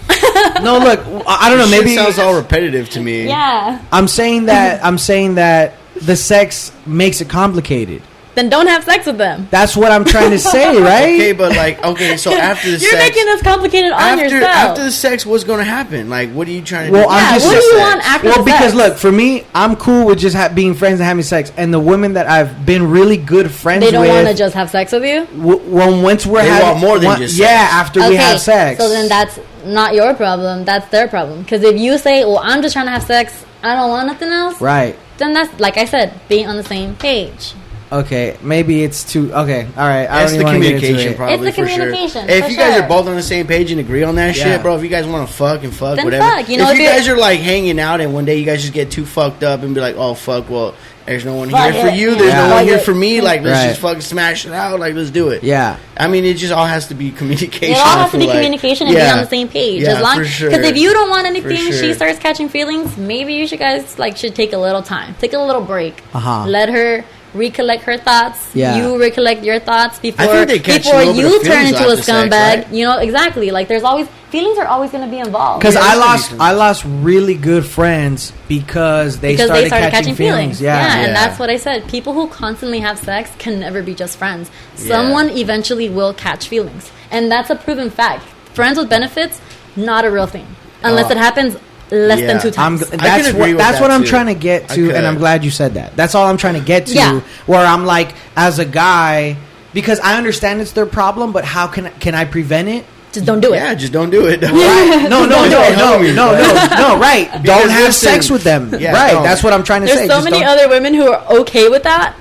No, look, I don't know. Maybe
it sounds all repetitive to me.
Yeah.
I'm saying that the sex makes it complicated.
Then don't have sex with them.
That's what I'm trying to say, right?
Okay, but like, so after the
you're
sex,
making this complicated on yourself.
After the sex, what's going to happen? Like, what are you trying to
do?
What do you want after the sex? Well,
because look, for me, I'm cool with just being friends and having sex, and the women that I've been really good friends with,
they don't want to just have sex with you.
Well, once we're
they
having
want more than just sex.
After we have sex.
So then that's not your problem. That's their problem. Because if you say, "Well, I'm just trying to have sex. I don't want nothing else,"
right?
Then that's, like I said, being on the same page.
Okay, maybe it's too. Okay, all right.
That's the communication, probably.
It's the communication.
If you guys are both on the same page and agree on that shit, bro. If you guys want to fuck, then whatever.
Fuck. You know,
if you guys are like hanging out and one day you guys just get too fucked up and be like, oh fuck, well, there's no one here for you. There's no one here for me. Like, let's just fucking smash it out. Like, let's do it.
Yeah.
I mean, it just all has to be communication.
It all has to be communication and be on the same page.
Yeah,
as long,
for sure.
Because if you don't want anything, she starts catching feelings. Maybe you guys should take a little time, take a little break. Let her recollect her thoughts.
Yeah.
You recollect your thoughts before
they catch a little bit
you
of
turn
feelings
into a
after sex,
scumbag.
right?
You know, exactly. Like there's always feelings are always going to be involved.
Because
Yeah,
I lost really good friends because they started catching feelings.
Yeah,
Yeah.
and that's what I said. People who constantly have sex can never be just friends. Someone eventually will catch feelings, and that's a proven fact. Friends with benefits, not a real thing, unless it happens less than 2 times.
That's what I'm trying to get to, and I'm glad you said that. That's all I'm trying to get to.
Yeah.
Where I'm like, as a guy, because I understand it's their problem, but how can I prevent it?
Just don't do it.
Yeah, just don't do it.
Right. No, right. Don't have
listen,
sex with them.
Yeah,
right.
don't.
That's what I'm trying to
There's
say.
so
Just
many
don't-
other women who are okay with that.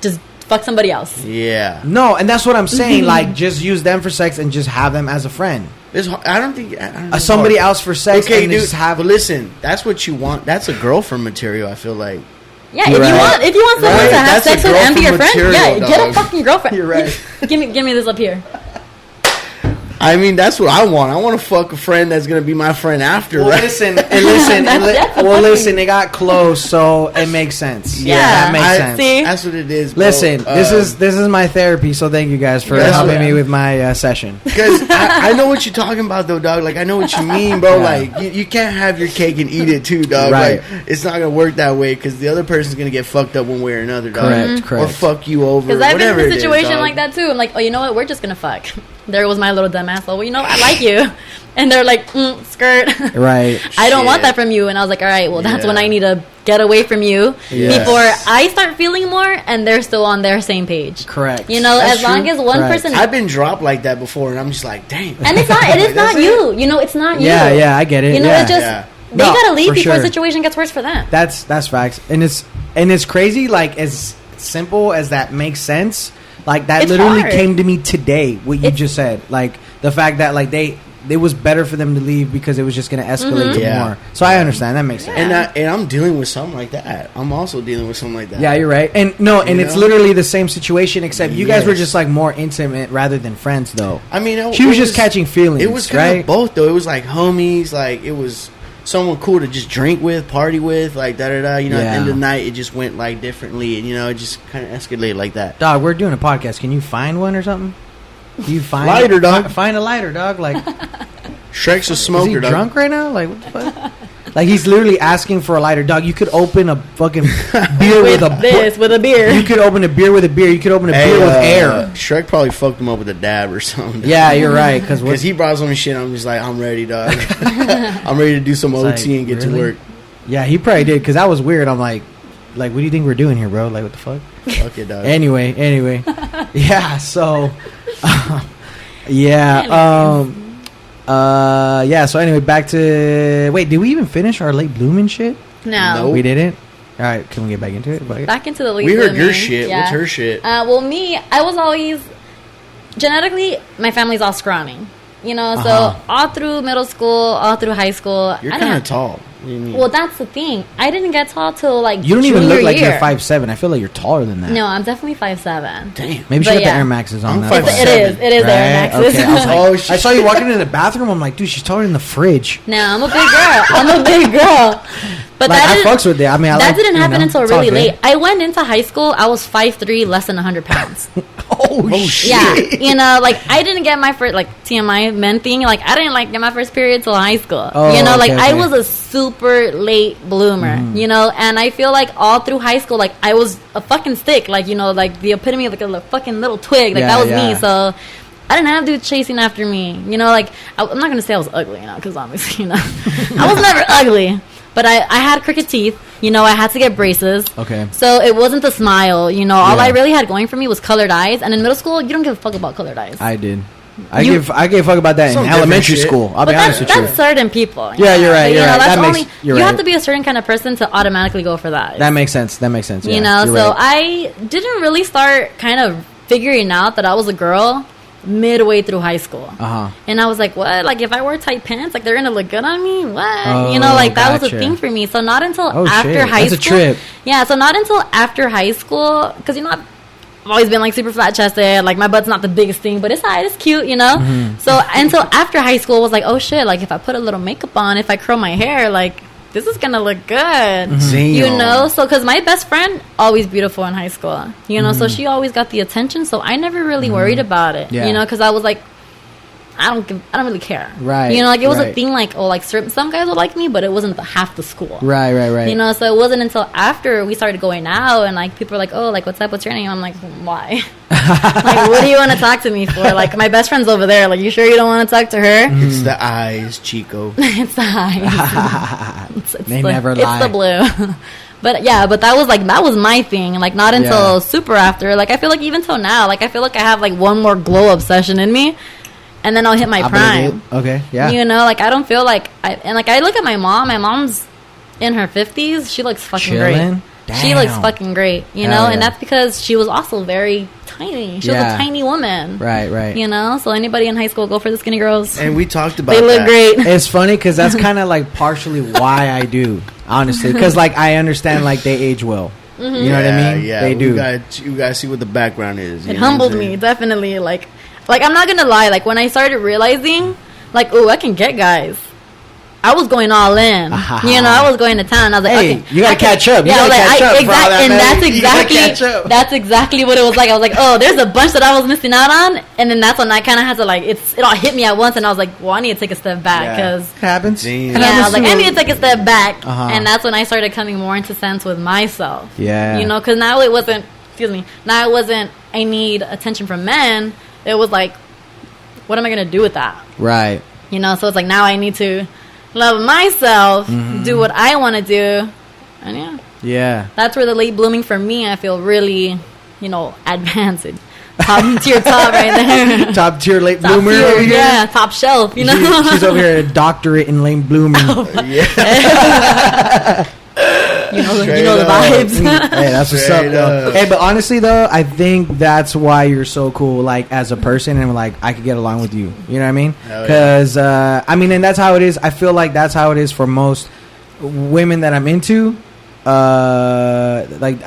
Just fuck somebody else.
Yeah.
No, and that's what I'm saying. Like, just use them for sex and just have them as a friend.
I don't think
Somebody else for sex.
Okay,
and
dude.
just have.
But listen, that's what you want. That's a girlfriend material. I feel like.
Yeah,
You're
if
right.
you want someone
Right,
to have
that's
sex
a
with and be your
girlfriend
friend,
material,
get a
dog.
fucking girlfriend.
You're right.
give me this up here.
I mean, that's what I want. I want to fuck a friend that's gonna be my friend after.
Well,
right?
listen.
That's
Listen. It got close, so it makes sense.
Yeah.
that makes sense.
See?
That's what it is. Bro.
Listen, this is my therapy. So thank you guys for
That's
helping
what-
me with my session.
because I know what you're talking about, though, dog. Like I know what you mean, bro.
Yeah.
Like you can't have your cake and eat it too, dog.
Right.
Like it's not gonna work that way because the other person's gonna get fucked up one way or another, dog.
Correct,
Or
correct.
fuck you over.
Because I've been
whatever
in
it
a
is,
situation
dog.
like that too. I'm like, oh, you know what? We're just gonna fuck. There was my little dumbass. Well, you know, I like you, and they're like, skirt.
Right.
I don't want
Shit.
that from you. And I was like, all right, well, that's
Yeah.
when I need to get away from you
Yes.
before I start feeling more, and they're still on their same page.
Correct.
You know,
That's
as long
true.
as one
Correct.
person,
I've been dropped like that before, and I'm just like, damn.
and it's not, it is
Like,
not
that's
you. You know, it's not you.
Yeah, I get it.
You know,
yeah.
it's just
Yeah.
they
No,
gotta leave
for
before
sure.
the situation gets worse for them.
That's facts, and it's crazy. Like as simple as that makes sense. Like that
It's
literally
hard.
came to me today. What you
It's-
just said, like the fact that like it was better for them to leave because it was just going to escalate to
Yeah.
more. So I understand that makes sense.
And I'm dealing with something like that. I'm also dealing with something like that.
Yeah, you're right. And no, and
You
it's
know?
literally the same situation except you guys were
Yes.
just like more intimate rather than friends, though.
I mean,
She was just catching feelings.
It was kind
right?
of both, though. It was like homies, like it was someone cool to just drink with, party with, like da da da. You know, at the end of the night, it just went like differently, and you know, it just kind of escalated like that.
Dog, we're doing a podcast. Can you find one or something? Can you find
Lighter, dog.
Find a lighter, dog. Like,
Shrek's a
is
smoker,
he
dog.
drunk right now? Like, what the fuck? Like he's literally asking for a lighter, dog. You could open a fucking beer with a
with a beer.
You could open a beer with a beer. You could open a beer with air.
Shrek probably fucked him up with a dab or something.
Yeah, you're right. Because
he brought some shit. I'm just like, I'm ready, dog. I'm ready to do some OT
like,
and get to
really?
work.
Yeah, he probably did. Because that was weird. I'm like, what do you think we're doing here, bro? Like, what the fuck?
Fuck it, dog.
Anyway, yeah. So, yeah. Yeah. So anyway, back to wait. Did we even finish our late blooming shit?
No.
Nope.
We didn't. All right. Can we get back into it?
Back into the lead.
We heard
blooming.
your shit. What's her shit?
Well, me, I was always genetically, my family's all scrawny. You know, so
Uh-huh.
all through middle school, all through high school,
You're
I
kind of
didn't.
tall. What do you mean?
Well, that's the thing. I didn't get tall till like
You don't even look
junior
like
year.
you're 5'7". I feel like you're taller than that.
No, I'm definitely 5'7".
Damn.
Maybe she
But
got
yeah.
the Air Maxes on.
I'm
that's
5'7".
why.
It is Air
Right?
Maxes.
Okay, I was like,
Oh, shit.
I saw you walking into the bathroom. I'm like, dude, she's taller than the fridge.
No, I'm a big girl. I'm a big girl. But
Like,
that
I
didn't,
fucks with it. I mean, I
that
like,
didn't
you
happen
know,
until
it's all
really
good.
late. I went into high school. I was 5'3", less than 100 pounds.
Oh shit!
Yeah, you know, like I didn't get my first like TMI men thing. Like I didn't like get my first period till high school.
Oh,
you know, like
okay,
I
okay.
was a super late bloomer. You know, and I feel like all through high school, like I was a fucking stick. Like you know, like the epitome of like a fucking little twig. Like
Yeah,
that was
yeah.
me. So. I didn't have dudes chasing after me, you know. Like I'm not gonna say I was ugly, you know, because obviously, you know, I was never ugly. But I had crooked teeth, you know. I had to get braces.
Okay.
So it wasn't the smile, you know. All
Yeah.
I really had going for me was colored eyes. And in middle school, you don't give a fuck about colored eyes.
I did. I
You-
gave a fuck about that
Some
in
different
elementary
shit.
school. I'll
But
be honest with you.
that's certain people.
Yeah, you're right,
But,
you're
you know,
right.
that's
That makes-
only
you're
you
right.
have to be a certain kind of person to automatically go for that.
That makes sense. That makes sense. Yeah,
you know,
you're
so
right.
I didn't really start kind of figuring out that I was a girl midway through high school.
Uh-huh.
And I was like, what? Like, if I wear tight pants, like, they're going to look good on me? What?
Oh,
you know, like, that was
gotcha.
a thing for me. So not until
Oh,
after
shit.
high
That's
school.
a trip.
Yeah, so not until after high school, because, you know, I've always been, like, super flat-chested. Like, my butt's not the biggest thing, but it's all right. It's cute, you know?
Mm-hmm.
So until after high school, I was like, oh, shit. Like, if I put a little makeup on, if I curl my hair, like, this is gonna look good.
Damn.
You know, so because my best friend always beautiful in high school, you know, so she always got the attention, so I never really worried about it. You know, because I was like, I don't really care.
Right.
You know, like it was a thing like, oh, like some guys would like me, but it wasn't half the school.
Right.
You know, so it wasn't until after we started going out and like people were like, oh, like what's up, what's your name? I'm like, why? Like, what do you want to talk to me for? Like, my best friend's over there. Like, you sure you don't want to talk to her?
It's the eyes, Chico.
It's the eyes.
They never lie.
It's the blue. But yeah, but that was my thing. Like, not until super after. Like, I feel like even till now, like, I feel like I have like one more glow up session in me. And then I'll hit my prime.
Okay, yeah.
You know, like, I don't feel like... I look at my mom. My mom's in her 50s. She looks fucking great.
Damn.
She looks fucking great, you know?
Yeah.
And that's because she was also very tiny. She was a tiny woman.
Right.
You know? So anybody in high school, go for the skinny girls.
And we talked about
They look great.
It's funny because that's kind of like partially why I do, honestly. Because, like, I understand, like, they age well. You know what I mean?
Yeah,
they do.
You guys see what the background is.
It humbled me, definitely. Like, I'm not gonna lie. Like, when I started realizing, like, oh, I can get guys, I was going all in. You know, I was going to town. I was like,
hey,
okay,
you gotta catch up. You gotta catch up.
That's exactly what it was like. I was like, oh, there's a bunch that I was missing out on, and then that's when I kind of had to like, it all hit me at once, and I was like, well, I need to take a step back because
happens.
I was like, I need to take a step back, and that's when I started coming more into sense with myself.
Yeah,
you know, because now it wasn't. Now it wasn't. I need attention from men. It was like, what am I gonna do with that?
Right.
You know, so it's like now I need to love myself, do what I want to do, and that's where the late blooming for me, I feel really, you know, advanced. Top tier top right there.
Top tier late
top
bloomer
tier,
over here.
Yeah, top shelf, you know.
She's over here a doctorate in late blooming.
You know the vibes.
Hey, that's what's up, though. Hey, but honestly, though, I think that's why you're so cool, like, as a person, and, like, I could get along with you. You know what I mean? Because, I mean, and that's how it is. I feel like that's how it is for most women that I'm into. Like,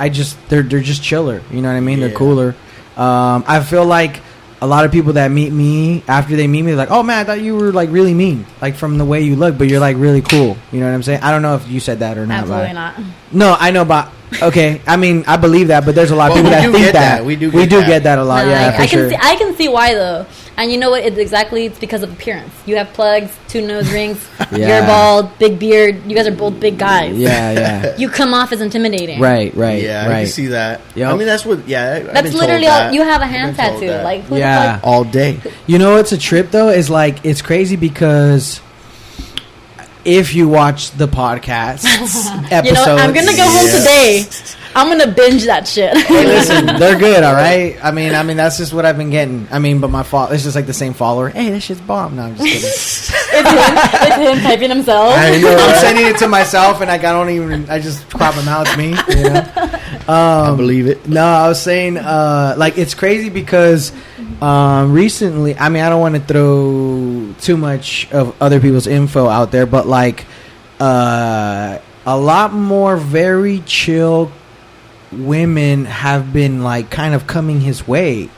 they're just chiller. You know what I mean? They're cooler. I feel like a lot of people that meet me, after they meet me, they're like, oh, man, I thought you were, like, really mean. Like, from the way you look, but you're, like, really cool. You know what I'm saying? I don't know if you said that or not.
Absolutely not.
No, I know, but... Okay, I mean, I believe that, but there's a lot of people that think that. We do get that a lot, for sure.
I can see why, though. And you know what? It's because of appearance. You have plugs, 2 nose rings, you're bald, big beard. You guys are both big guys.
Yeah.
You come off as intimidating.
Right.
Yeah, I can see that. Yep. I mean, that's what,
that's literally all. You have a hand tattoo. Like, who the fuck?
All day.
You know what's a trip, though? Is like, it's crazy because... If you watch the podcast episodes,
you know, I'm gonna go home today. I'm gonna binge that shit.
Hey, listen, they're good, all right. I mean, that's just what I've been getting. I mean, but my fault. It's just like the same follower. Hey, this shit's bomb. No, I'm just kidding.
it's him typing himself.
I know, I'm sending it to myself, and I just crop them out. It's me. You know?
I believe it.
No, I was saying, like, it's crazy because recently, I mean, I don't want to throw too much of other people's info out there, but like a lot more very chill women have been like kind of coming his way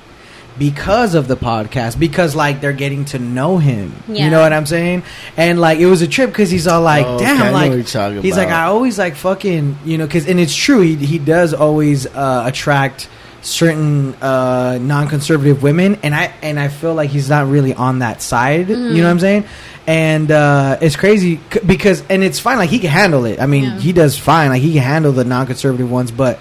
because of the podcast, because like they're getting to know him. You know what I'm saying? And like it was a trip because he's all like, damn, like he's like, I always like fucking, you know, because, and it's true, he does always attract certain non-conservative women, and I feel like he's not really on that side. You know what I'm saying? And it's crazy because, and it's fine, like he can handle it. I mean, he does fine, like he can handle the non-conservative ones, but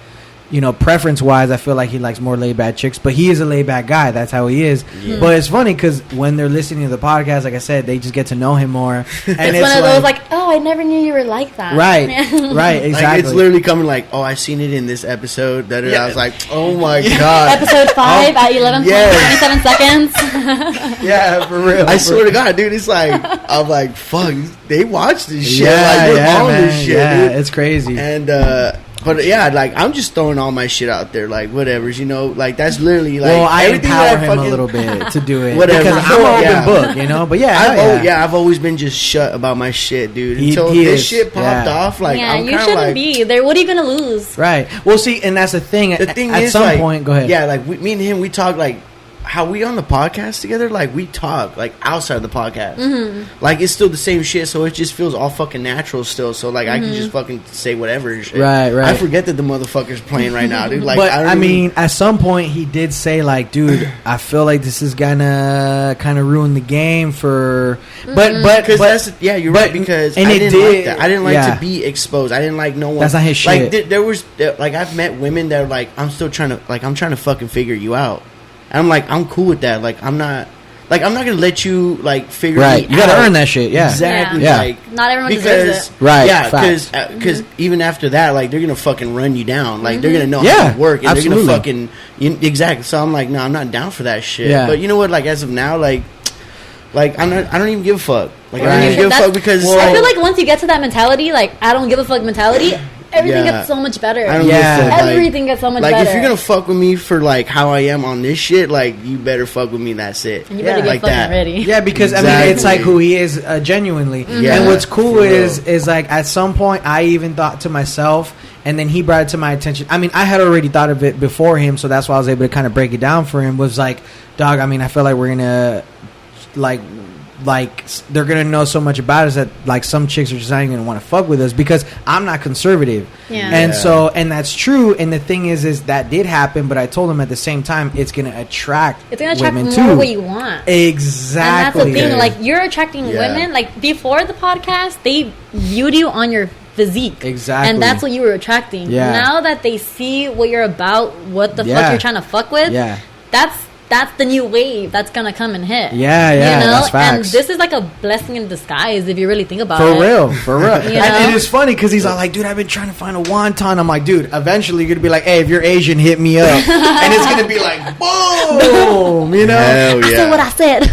you know, preference wise, I feel like he likes more laid back chicks, but he is a laid back guy. That's how he is. But it's funny because when they're listening to the podcast, like I said, they just get to know him more. And
it's one of those like, oh, I never knew you were like that.
Right, right, exactly.
Like, it's literally coming like, oh, I seen it in this episode. I was like, oh my god.
Episode 5 at 11:27 seconds.
Yeah, for real.
I swear to God, dude, it's like, I'm like, fuck, they watch this shit.
Yeah,
like, we're on this shit, dude.
It's crazy.
And but yeah, like I'm just throwing all my shit out there, like whatever's, you know, like that's literally like.
Well, I empower him a little bit to do it,
whatever.
Because I'm an open book, you know. But
I've always been just shut about my shit, dude. Until this shit popped off, like I'm
you shouldn't like, be there. What are you gonna lose?
Right. Well, see, and that's the thing.
The thing
at
is,
some
like,
point, go ahead.
Yeah, like me and him, we talk like how we on the podcast together, like we talk like outside of the podcast,
Mm-hmm.
like it's still the same shit, so it just feels all fucking natural still. So like I can just fucking say whatever and shit.
Right.
I forget that the motherfucker's playing right now, dude. Like,
but
I, don't
I
even-
mean, at some point he did say like, "Dude, I feel like this is gonna kind of ruin the game for." But
because that's you're right, because
and
I
it
didn't
did,
like that. I didn't like
yeah.
to be exposed. I didn't like no one.
That's not his
like,
shit.
There was like I've met women that are like, I'm still trying to fucking figure you out. And I'm like, I'm cool with that. Like I'm not gonna let you like figure me
Right, you gotta
out.
earn that shit. Yeah,
Exactly.
Yeah.
Like
Not everyone
because
deserves it.
Right,
yeah,
facts.
because even after that, like they're gonna fucking run you down. Like they're gonna know
Yeah,
how to work, and
absolutely.
they're gonna fucking exactly. So I'm like, no, I'm not down for that shit.
Yeah.
But you know what? Like as of now, like I'm not. I don't even give a fuck. Like I
Right.
don't even give a
That's-
fuck because
I feel like once you get to that mentality, like I don't give a fuck mentality, everything
Yeah.
gets so much better.
I don't
Yeah.
give a fuck. Like,
Everything gets so much
like
better.
if you're gonna fuck with me for like how I am on this shit, like you better fuck with me. That's it.
And you better get
like
fucking
that.
ready.
Yeah, because I mean, it's
Exactly.
like who he is genuinely.
Yeah,
And what's cool
for real.
is like at some point I even thought to myself, and then he brought it to my attention. I mean, I had already thought of it before him, so that's why I was able to kind of break it down for him. Was like, dog, I mean, I feel like we're gonna like they're gonna know so much about us that like some chicks are just not even gonna want to fuck with us because I'm not conservative.
Yeah.
And
Yeah.
so, and that's true. And the thing is that did happen, but I told him at the same time it's gonna attract
It's gonna attract
women
more
too.
what you want.
Exactly.
And that's the thing.
Yeah.
Like you're attracting
Yeah.
women. Like before the podcast, they viewed you on your physique.
Exactly.
And that's what you were attracting.
Yeah.
Now that they see what you're about, what the
Yeah.
fuck you're trying to fuck with,
Yeah.
that's the new wave that's gonna come and hit.
Yeah, yeah, that's facts.
And this is like a blessing in disguise if you really think about
For
it.
real, for real.
You
And
know?
it's funny because he's all like, dude, I've been trying to find a wonton. I'm like, dude, eventually you're going to be like, hey, if you're Asian, hit me up. And it's going to be like, boom, you know?
Hell
I
yeah.
said what I said.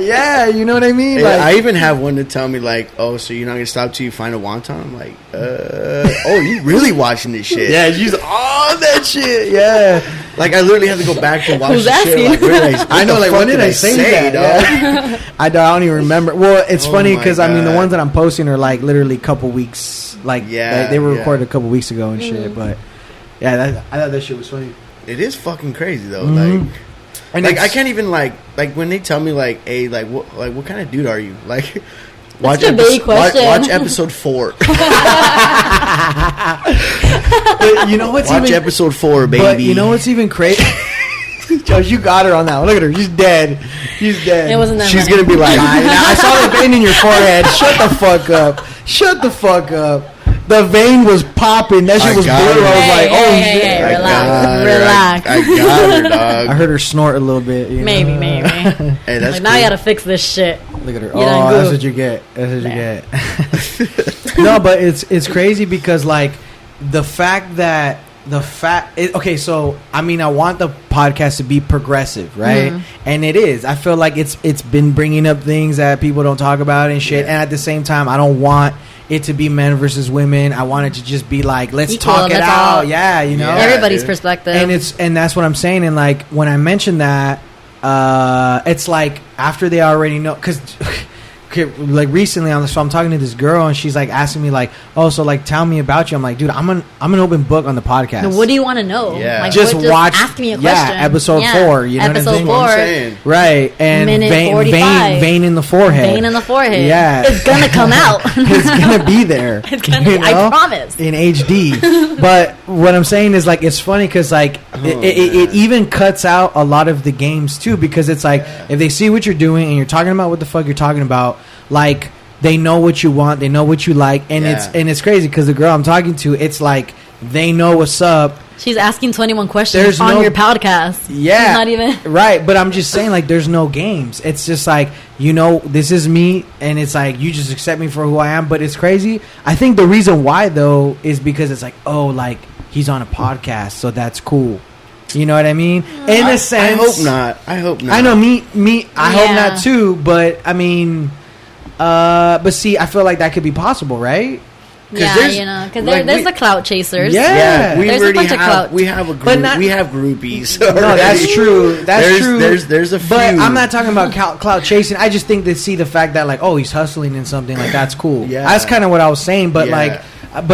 Yeah, you know what I mean?
Hey,
Like,
I even have one to tell me like, oh, so you're not gonna stop till you find a wonton? I'm like, oh, you really watching this shit?
yeah, she's on that shit. Yeah.
Like I literally have to go back and watch
Who's
the shit.
asking?
Like, what
I know,
the
like,
fuck
when did I say that?
dog?
Yeah. I don't even remember. Well, it's
Oh
funny
my
because, I mean, the
God.
ones that I'm posting are like literally a couple weeks. Like,
Yeah,
they were
yeah.
recorded a couple weeks ago and shit. But, yeah, I thought that shit was funny.
It is fucking crazy though.
Mhm. And
Like I
it's-
can't even like when they tell me like, hey, like what kind of dude are you? Like,
That's a vague question.
watch episode 4.
But you know what's
Watch
even
episode 4, baby.
But you know what's even crazy? Josh, you got her on that one. Look at her. She's dead. She's dead.
It wasn't that
She's
much.
gonna be like,
I saw the vein in your forehead. Shut the fuck up. Shut the fuck up. The vein was popping. That shit
I
was blue.
got
I
her.
was like,
Hey,
oh
hey,
shit.
hey,
I
relax,
got her.
relax.
I got her, dog.
I heard her snort a little bit. You know?
Maybe.
Hey, that's
Like now you gotta fix this shit.
Look at her.
You
Oh,
done
that's
good.
what you get. That's what you get. No, but it's crazy because like the fact that okay, so I mean I want the podcast to be progressive, right? And it is. I feel like it's been bringing up things that people don't talk about and shit.
Yeah.
And at the same time, I don't want it to be men versus women. I want it to just be like, let's
Equal,
talk it
let's
out.
all-
Yeah, you know.
Yeah,
Everybody's
dude.
perspective.
And that's what I'm saying. And like when I mentioned that, it's like after they already know, because like recently so I'm talking to this girl and she's like asking me like, oh, so like tell me about you. I'm like, dude, I'm an open book on the podcast.
Now, what do you want to know?
Yeah.
Like,
Just
what,
watch-
Ask me a
yeah,
question.
episode 4, you know what I'm
episode
saying?
What I'm
4.
saying.
Right, and
Minute
vein
45.
in the forehead.
Vein in the forehead.
Yeah.
It's gonna come out.
It's gonna be there.
It's gonna be- I promise.
in HD. But what I'm saying is like it's funny because like it even cuts out a lot of the games too, because it's like if they see what you're doing and you're talking about what the fuck you're talking about, like they know what you want, they know what you like, and
Yeah.
it's crazy because the girl I'm talking to, it's like they know what's up.
She's asking 21 questions
There's
on
no-
your podcast.
Yeah,
She's not even.
right. But I'm just saying, like, there's no games. It's just like, you know, this is me, and it's like you just accept me for who I am. But it's crazy. I think the reason why though is because it's like, oh, like he's on a podcast, so that's cool. You know what I mean? In a sense,
I hope not. I hope not.
I know me. I hope
Yeah.
not too. But I mean, but see, I feel like that could be possible, right?
Yeah,
there's-
you know, because
like,
there's
we-
the clout chasers.
Yeah.
Yeah, we
There's a
already
bunch of
have.
clout.
We have a group.
But not-
we have groupies.
No, that's true. That's
there's,
true.
There's a few.
But I'm not talking about clout chasing. I just think they see the fact that like, oh, he's hustling in something, like that's cool.
Yeah.
That's kind of what I was saying. But
Yeah.
like,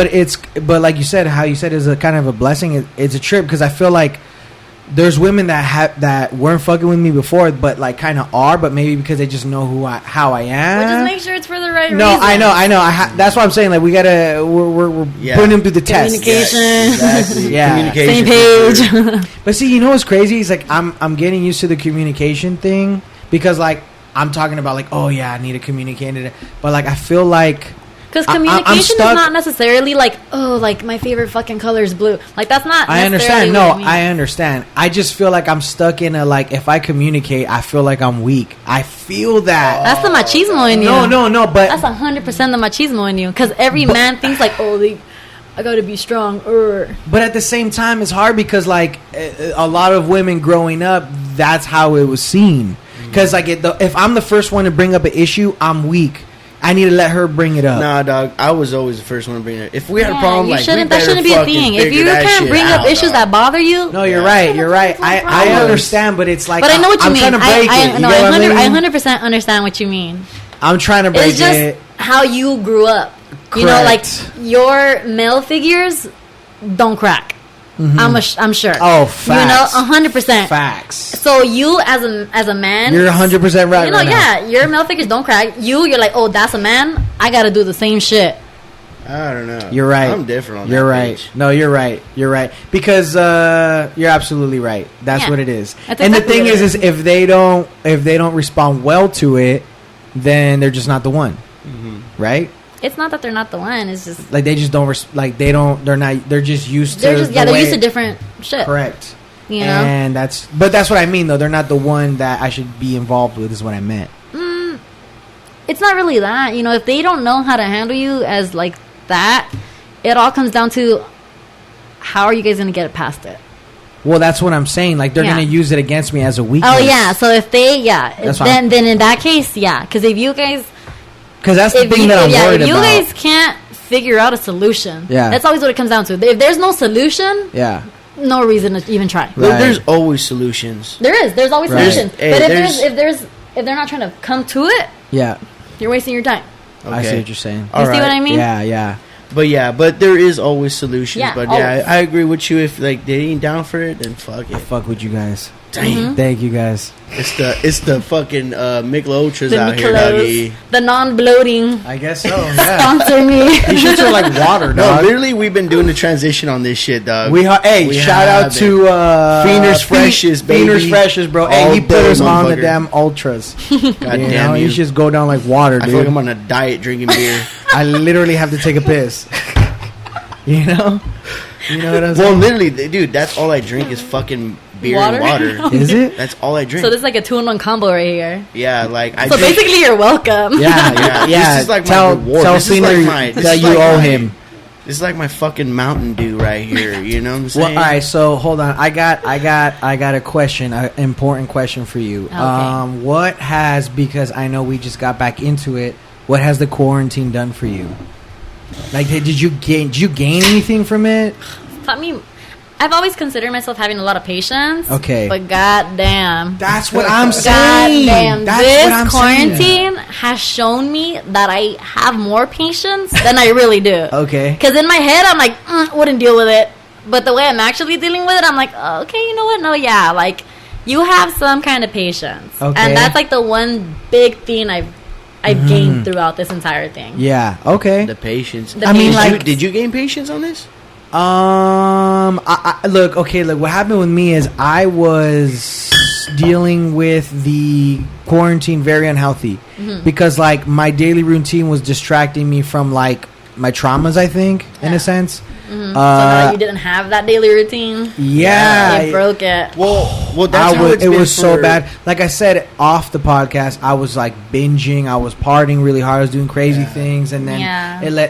but like you said, how you said is a kind of a blessing. It's a trip because I feel like there's women that weren't fucking with me before, but like kind of are, but maybe because they just know how I am.
Well, just make sure it's for the right reason.
No, I know. That's what I'm saying. Like we're putting them through the test.
Communication.
Yes, exactly.
Yeah.
Communication.
Same page.
But see, you know what's crazy? It's like I'm getting used to the communication thing because like I'm talking about like, oh yeah, I need to communicate it, but like I feel like.
Because communication is not necessarily like, oh, like my favorite fucking color is blue. Like that's not.
I understand. No, I understand. I just feel like I'm stuck in a like. If I communicate, I feel like I'm weak. I feel that.
That's the machismo in you.
No. But
that's 100% the machismo in you. Because every man thinks like, oh, I gotta be strong.
But at the same time, it's hard because like a lot of women growing up, that's how it was seen. Because like if I'm the first one to bring up an issue, I'm weak. I need to let her bring it up.
Nah, dog. I was always the first one to bring it up. If we had a problem,
that shouldn't be a thing. If you can't bring up issues that bother you,
no, you're right. I understand, but it's like.
But I know what you mean.
I'm trying to break it.
I 100% understand what you mean.
I'm trying to break it.
It's just how you grew up.
Correct.
You know, like your male figures don't crack. Mm-hmm. I'm sure.
Oh, facts.
You know, 100%.
Facts.
So you as a man,
you're 100% right.
You know, your male figures don't crack. You're like, oh, that's a man. I gotta do the same shit.
I don't know.
You're right.
I'm different on that.
You're right.
Page.
No, you're right. You're right because you're absolutely right. That's what it is.
That's
and
exactly
the thing is if they don't respond well to it, then they're just not the one, right?
It's not that they're not the one. It's just
like they just don't they're just used to.
They're used to different shit.
Correct.
You know,
and that's what I mean though. They're not the one that I should be involved with. Is what I meant.
It's not really that. You know, if they don't know how to handle you as like that, it all comes down to how are you guys gonna get past it.
Well, that's what I'm saying. Like they're gonna use it against me as a weakness.
Oh yeah. So if they then in that case, because if you guys.
Because that's the thing that I'm worried about.
If you guys can't figure out a solution, that's always what it comes down to. If there's no solution, no reason to even try.
Right. Well, there's always solutions.
There's always solutions. But if they're not trying to come to it, you're wasting your time.
Okay. I see what you're saying.
You see what I mean?
Yeah.
But there is always solutions.
Yeah,
but I agree with you. If like they ain't down for it, then fuck it.
I fuck with you guys.
Damn.
Thank you guys.
It's the fucking Michelob Ultras out here, doggy.
The non-bloating.
I guess so. Yeah.
Sponsor me.
These shits are like water, dog.
No, literally, we've been doing the transition on this shit, dog.
Shout out to
Fiender's Freshes, baby.
Fiender's Freshes, bro. Hey, he put us on the damn ultras.
God damn you.
You just go down like water, dude.
I feel like I'm on a diet drinking beer.
I literally have to take a piss. You know what I'm saying?
Well, literally, dude, that's all I drink is fucking beer and water.
Is it?
That's all I drink.
So this is like a 2-in-1 combo right here.
Yeah, like I.
So basically, you're welcome.
Yeah. This is like my reward.
Tell Cena that you owe him.
This is like my fucking Mountain Dew right here. You know what I'm saying?
Well, all right. So hold on. I got a question, an important question for you.
Okay.
What has, because I know we just got back into it, what has the quarantine done for you? Like, did you gain anything from it?
I mean, I've always considered myself having a lot of patience.
Okay.
But goddamn.
That's what I'm saying.
Goddamn. This quarantine has shown me that I have more patience than I really do.
Okay.
Because in my head, I'm like, wouldn't deal with it. But the way I'm actually dealing with it, I'm like, oh, okay, you know what? No, yeah. Like, you have some kind of patience.
Okay.
And that's like the one big thing I've gained throughout this entire thing.
Yeah. Okay.
The patience. Did you gain patience on this?
Look. What happened with me is I was dealing with the quarantine very unhealthy because like my daily routine was distracting me from like my traumas. I think in a sense.
So now you didn't have that daily routine.
Yeah,
you broke it.
Well, that's how
it was so bad. Like I said off the podcast, I was like binging. I was partying really hard. I was doing crazy things, and then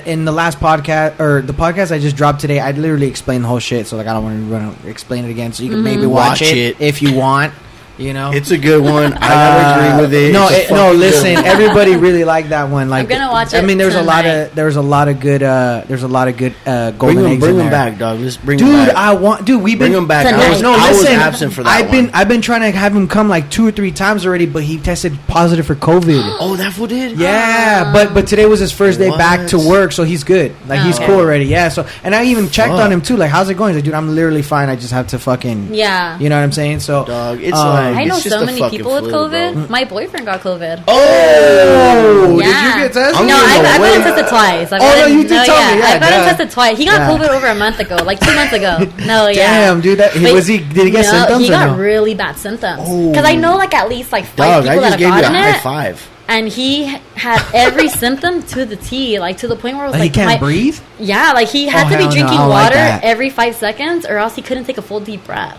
in the last podcast or the podcast I just dropped today, I literally explained the whole shit. So like I don't want to explain it again. So you can maybe watch it if you want. You know,
it's a good one. I gotta agree with it.
No, listen, everybody really liked that one. Like,
I'm gonna watch it.
I mean, there's
tonight.
a lot of good golden eggs.
Bring
in
them
there.
back, dog. Let's bring them back.
We've been
Bring them back.
Tonight.
I was
listen,
absent for that one.
I've been trying to have him come like 2 or 3 times already, but he tested positive for COVID.
Oh, that fool did.
Yeah, but today was his first day back to work, so he's good. Like, he's cool already. Yeah, so, and I even checked on him too. Like, how's it going? He's like, dude, I'm literally fine. I just have to fucking,
Yeah.
you know what I'm saying? So,
Dog, it's like
I know
it's just
so
a
many
fucking
people with
flu,
COVID.
bro.
My boyfriend got COVID.
oh,
Yeah.
did you get tested?
No, I've gotten tested twice.
You did tell me. Yeah,
I've gotten tested twice. He got COVID over a month ago, like 2 months ago. No, yeah.
Damn, dude, did he get symptoms?
He
or
got
no?
really bad symptoms. Because I know like at least like 5
Dog, I
people that
just
have
gave you a
gotten
high
it.
five.
And he had every symptom to the T, like to the point where it was
Like, he can't breathe?
Yeah, like he had to be
hell no,
drinking
I don't like
water
that.
every 5 seconds, or else he couldn't take a full deep breath.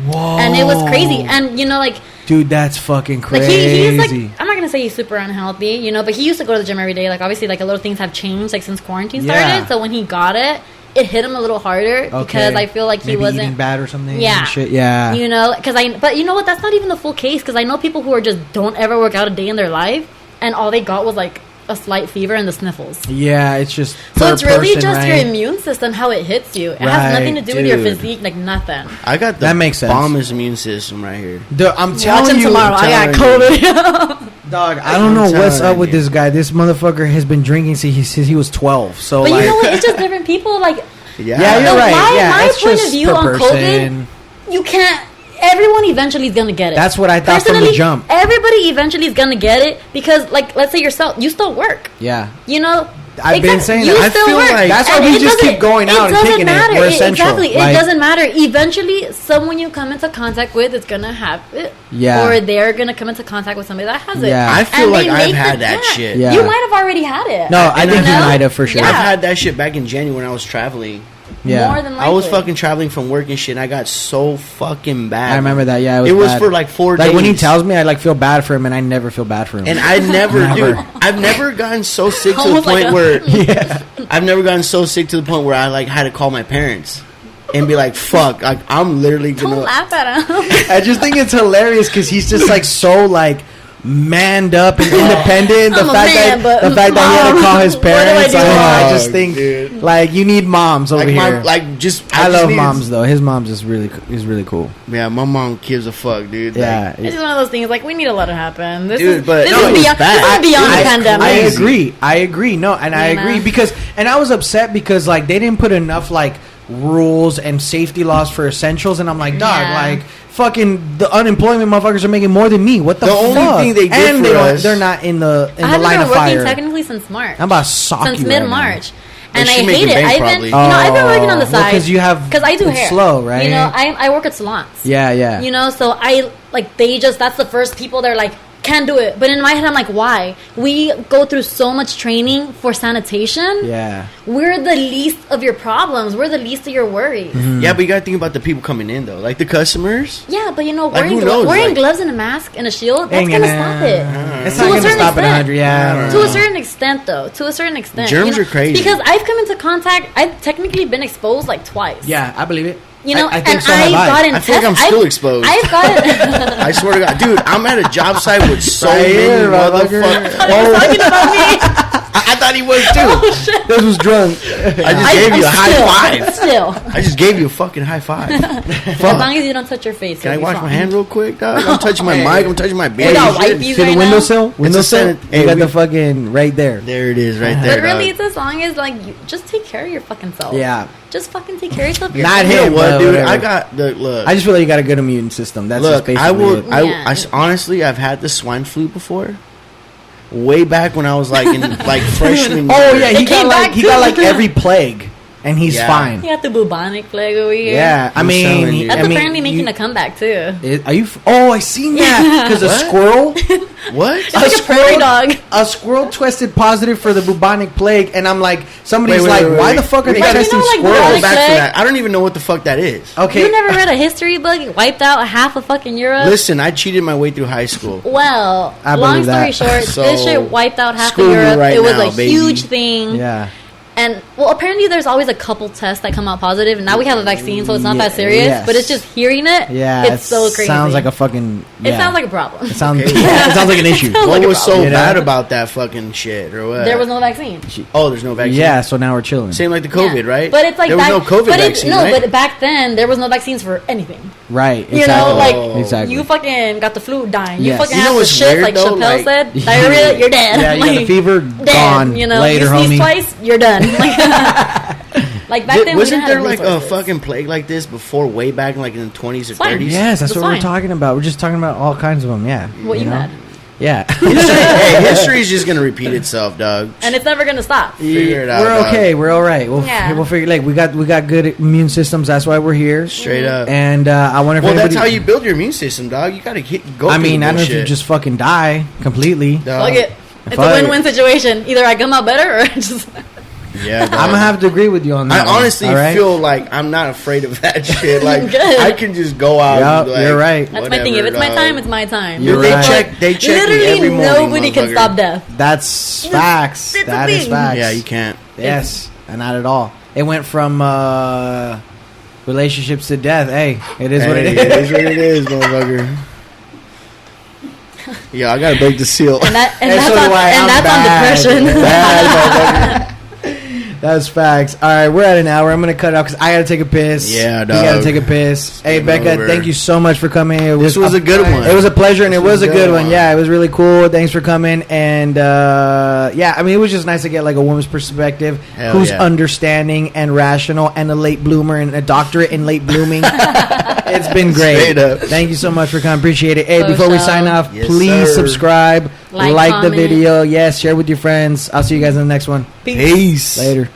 Whoa.
And it was crazy. And you know, like,
dude, that's fucking crazy.
like he's like, I'm not gonna say he's super unhealthy, you know, but he used to go to the gym every day. Like, obviously, like a little things have changed, like since quarantine started.
Yeah.
So when he got it hit him a little harder because I feel like he
Maybe
wasn't
eating bad or something.
Yeah.
And shit. Yeah.
You know, but you know what? That's not even the full case, because I know people who are just don't ever work out a day in their life, and all they got was like a slight fever and the sniffles.
Yeah, it's just
So it's really
person,
just
right?
your immune system, how it hits you. It
Right,
has nothing to do with your
dude.
physique, like nothing.
I got the
That makes sense.
bombest immune system right here.
I'm
Watch
telling
him
you,
tomorrow. I got COVID.
dog. I don't know
I'm
what's
telling
up with
you.
this guy. This motherfucker has been drinking since he was 12. So
But
like,
you know what? It's just different people. Like,
yeah, you're
So
right.
my
it's
point
just
of view
per
on
person.
COVID, you can't. Everyone eventually is gonna get it.
That's what I thought from the
Personally,
jump.
Everybody eventually is gonna get it because, like, let's say yourself, you still work.
Yeah.
You know,
I've been saying
you
that. I
still
feel
work.
like that's why
And
we
it
just
doesn't-
keep going out and
doesn't
kicking it.
matter.
We're essential.
Exactly.
Like-
It doesn't matter. Eventually, someone you come into contact with is gonna have it.
Yeah.
Or they're gonna come into contact with somebody that has it.
Yeah.
I feel
And
like
they
I've
make
had
the-
that shit.
Yeah.
You might have already had it.
No, I think you
know?
might have for sure.
Yeah.
I've had that shit back in January when I was traveling.
Yeah.
More than likely.
I was fucking traveling from work and shit, and I got so fucking bad.
I remember that. Yeah,
It was
bad.
for like 4 days.
Like when he tells me, I like feel bad for him, and I never feel bad for him.
And I never,
Never.
dude. I've never gotten so sick to the
Almost like
point
a-
where
yeah.
I've never gotten so sick to the point where I like had to call my parents and be like, "Fuck, like I'm literally
Don't
gonna."
laugh at him.
I just think it's hilarious because he's just like so like manned up and independent.
I'm a man, but
the fact that he had to
Mom,
call his
what do I
parents.
do?
I just
Oh,
think
dude.
like you need moms over
Like
here.
my, like just
I
just
love
needed-
moms though. His mom's is really cool.
Yeah, my mom gives a fuck, dude.
Yeah.
It's just one of those things. Like, we need to let it happen. This
Dude,
is
but
this
no, it
is
was
beyond.
bad.
This is beyond
I-
the pandemic.
I agree. No, and I
You know?
agree because I was upset because like they didn't put enough like rules and safety laws for essentials, and I'm like, dog,
Yeah.
like fucking the unemployment motherfuckers are making more than me. What the
The
fuck?
only thing they did
and
for
they
us-
they're not in the
I haven't
line
been
of
working
fire.
technically since March.
I'm about to sock
Since
you
mid
right
March.
They
And I
should make
hate
you
it.
bank
I've been,
probably.
you know, I've been working on the
well,
side
'cause you have
because I do
it's
hair.
slow, right?
You know, I work at salons.
Yeah, yeah.
You know, so I like that's the first people they're like, can't do it. But in my head, I'm like, why? We go through so much training for sanitation.
Yeah.
We're the least of your problems. We're the least of your worries.
Yeah, but you gotta think about the people coming in though, like the customers.
Yeah, but you know,
Like,
wearing,
who knows?
wearing
Like-
gloves and a mask and a shield, that's
Ain't
gonna
gonna-
stop it.
It's
To
not
a
gonna
certain
stop at
extent.
100. Yeah.
To a certain extent, though. To a certain extent.
Germs
you know,
are crazy.
Because I've come into contact, I've technically been exposed like twice.
Yeah, I believe it.
You know,
I think
and
so have
I've
I.
gotten
I feel like I'm still exposed.
I've gotten.
I swear to God, dude, I'm at a job site with so
Right
many
here,
motherfuckers.
motherfucker.
talking about me.
I thought he was too.
This was drunk.
I just gave you a high five.
Still.
I just gave you a fucking high five.
As
Fuck.
long as you don't touch your face.
Can I
you'll be
wash my
fine.
hand real quick, dog? I'm touching my mic. I'm touching my beard.
got
and shit.
wipes
See the
right
windowsill?
now?
Windowsill?
Senate-
You
hey,
got
we-
the fucking right there.
There it is, right there.
But really,
dog.
it's as long as like you just take care of your fucking self.
Yeah.
Just fucking take care of yourself.
Not
You know
him,
what,
but
dude?
whatever.
I got the look.
I just feel like you got a good immune system. That's
Look,
just basically
I will.
it.
Yeah.
Honestly, I've had the swine flu before. Way back when I was like in like freshman.
Oh
year.
yeah, he
It
got
came
like
back
he got
too.
like every plague, and he's
Yeah.
fine.
You got the bubonic plague over here.
Yeah, I
I'm
mean,
telling you.
That's
I mean,
apparently making a comeback too.
Are you? Oh, I seen that because a
What?
squirrel.
What?
It's like a prairie dog.
A squirrel tested positive for the bubonic plague, and I'm like, somebody's
Wait,
like,
wait,
why
wait.
the fuck are they
We gotta-
testing
You know, like,
squirrels?
Go
bubonic
back to
plague?
that. I don't even know what the fuck that is.
Okay,
You never read a history book? It wiped out half of fucking Europe.
Listen, I cheated my way through high school.
Well,
I
long
believe
story
that.
short,
So,
this shit wiped out half of
school me
Europe.
right
It was
now,
a
baby.
huge thing.
yeah.
And Well, apparently there's always a couple tests that come out positive, and now we have a vaccine, so it's not that serious.
Yes.
But it's just hearing it.
Yeah,
it's so crazy.
Sounds like a fucking.
It sounds like a problem.
It sounds. It sounds like an issue.
sounds
What
like a
was so
problem.
bad about that fucking shit, or what?
There was no vaccine.
Oh, there's no vaccine.
Yeah, so now we're chilling.
Same like the COVID,
Yeah.
right?
But it's like
there was no COVID vaccine, right?
but back then there was no vaccines for anything.
Right. Exactly.
You know, like
exactly.
you fucking got the flu, dying.
Yes.
You fucking
You know
have the
what's
shit,
weird,
like
though?
Chappelle
Like-
said. Diarrhea, you're dead.
Yeah, you got
like,
a fever,
dead,
gone.
You know,
Later,
you sneeze
homie.
twice, you're done. Like back then, we
Wasn't
didn't
there
have
like a
resources.
fucking plague like this before, way back in like in the 20s or
Fine.
30s?
Yes, that's
It's
what we're
fine.
talking about. We're just talking about all kinds of them. Yeah.
What you
know?
had,
Yeah.
History is just gonna repeat itself, dog.
and it's never gonna stop.
Figure it out,
We're
dog.
okay. We're all right.
Yeah.
We'll figure. Like we got good immune systems. That's why we're here.
Straight up.
And I wonder if
Well,
anybody,
that's how you build your immune system, dog. You gotta go.
I
through
mean,
the
I don't know if you
bullshit.
just fucking die completely.
Dog.
Fuck it. It's
Fuck
a
it.
win-win situation. Either I come out better, or I just.
Yeah, dog.
I'm gonna have to agree with you on that.
I honestly
one, all right?
feel like I'm not afraid of that shit. Like
Good.
I can just go out.
Yup,
and be like,
you're right.
That's my thing. If it's my
dog.
time, it's my time.
You're
They
right.
check. They check me
Literally
every morning.
nobody can
motherfucker.
stop death.
That's facts.
it's a
That is
thing.
facts.
Yeah, you can't.
Yes, and not at all. It went from relationships to death. Hey, it is what it
Hey,
is.
It is what it is, motherfucker. Yeah, I gotta break the seal.
And that's
so
on,
do I. I'm
and that's on
bad.
depression.
Bad, motherfucker. That's facts. All right, we're at an hour. I'm gonna cut out because I gotta take a piss.
Yeah,
You gotta
dog.
take a piss. Hey,
Game
Becca,
over.
thank you so much for coming.
This was a good one.
It was a pleasure, and
This
it was a
was a
good
good
one.
one.
Yeah, it was really cool. Thanks for coming. And yeah, I mean, it was just nice to get like a woman's perspective,
Hell
who's
yeah.
understanding and rational, and a late bloomer and a doctorate in late blooming. It's been great.
Straight up.
Thank you so much for coming. Appreciate it. Hey,
For
before we
sure.
sign off,
Yes,
please
sir.
subscribe, like the
Comment.
video. Yes, share with your friends. I'll see you guys in the next one.
Peace.
Later.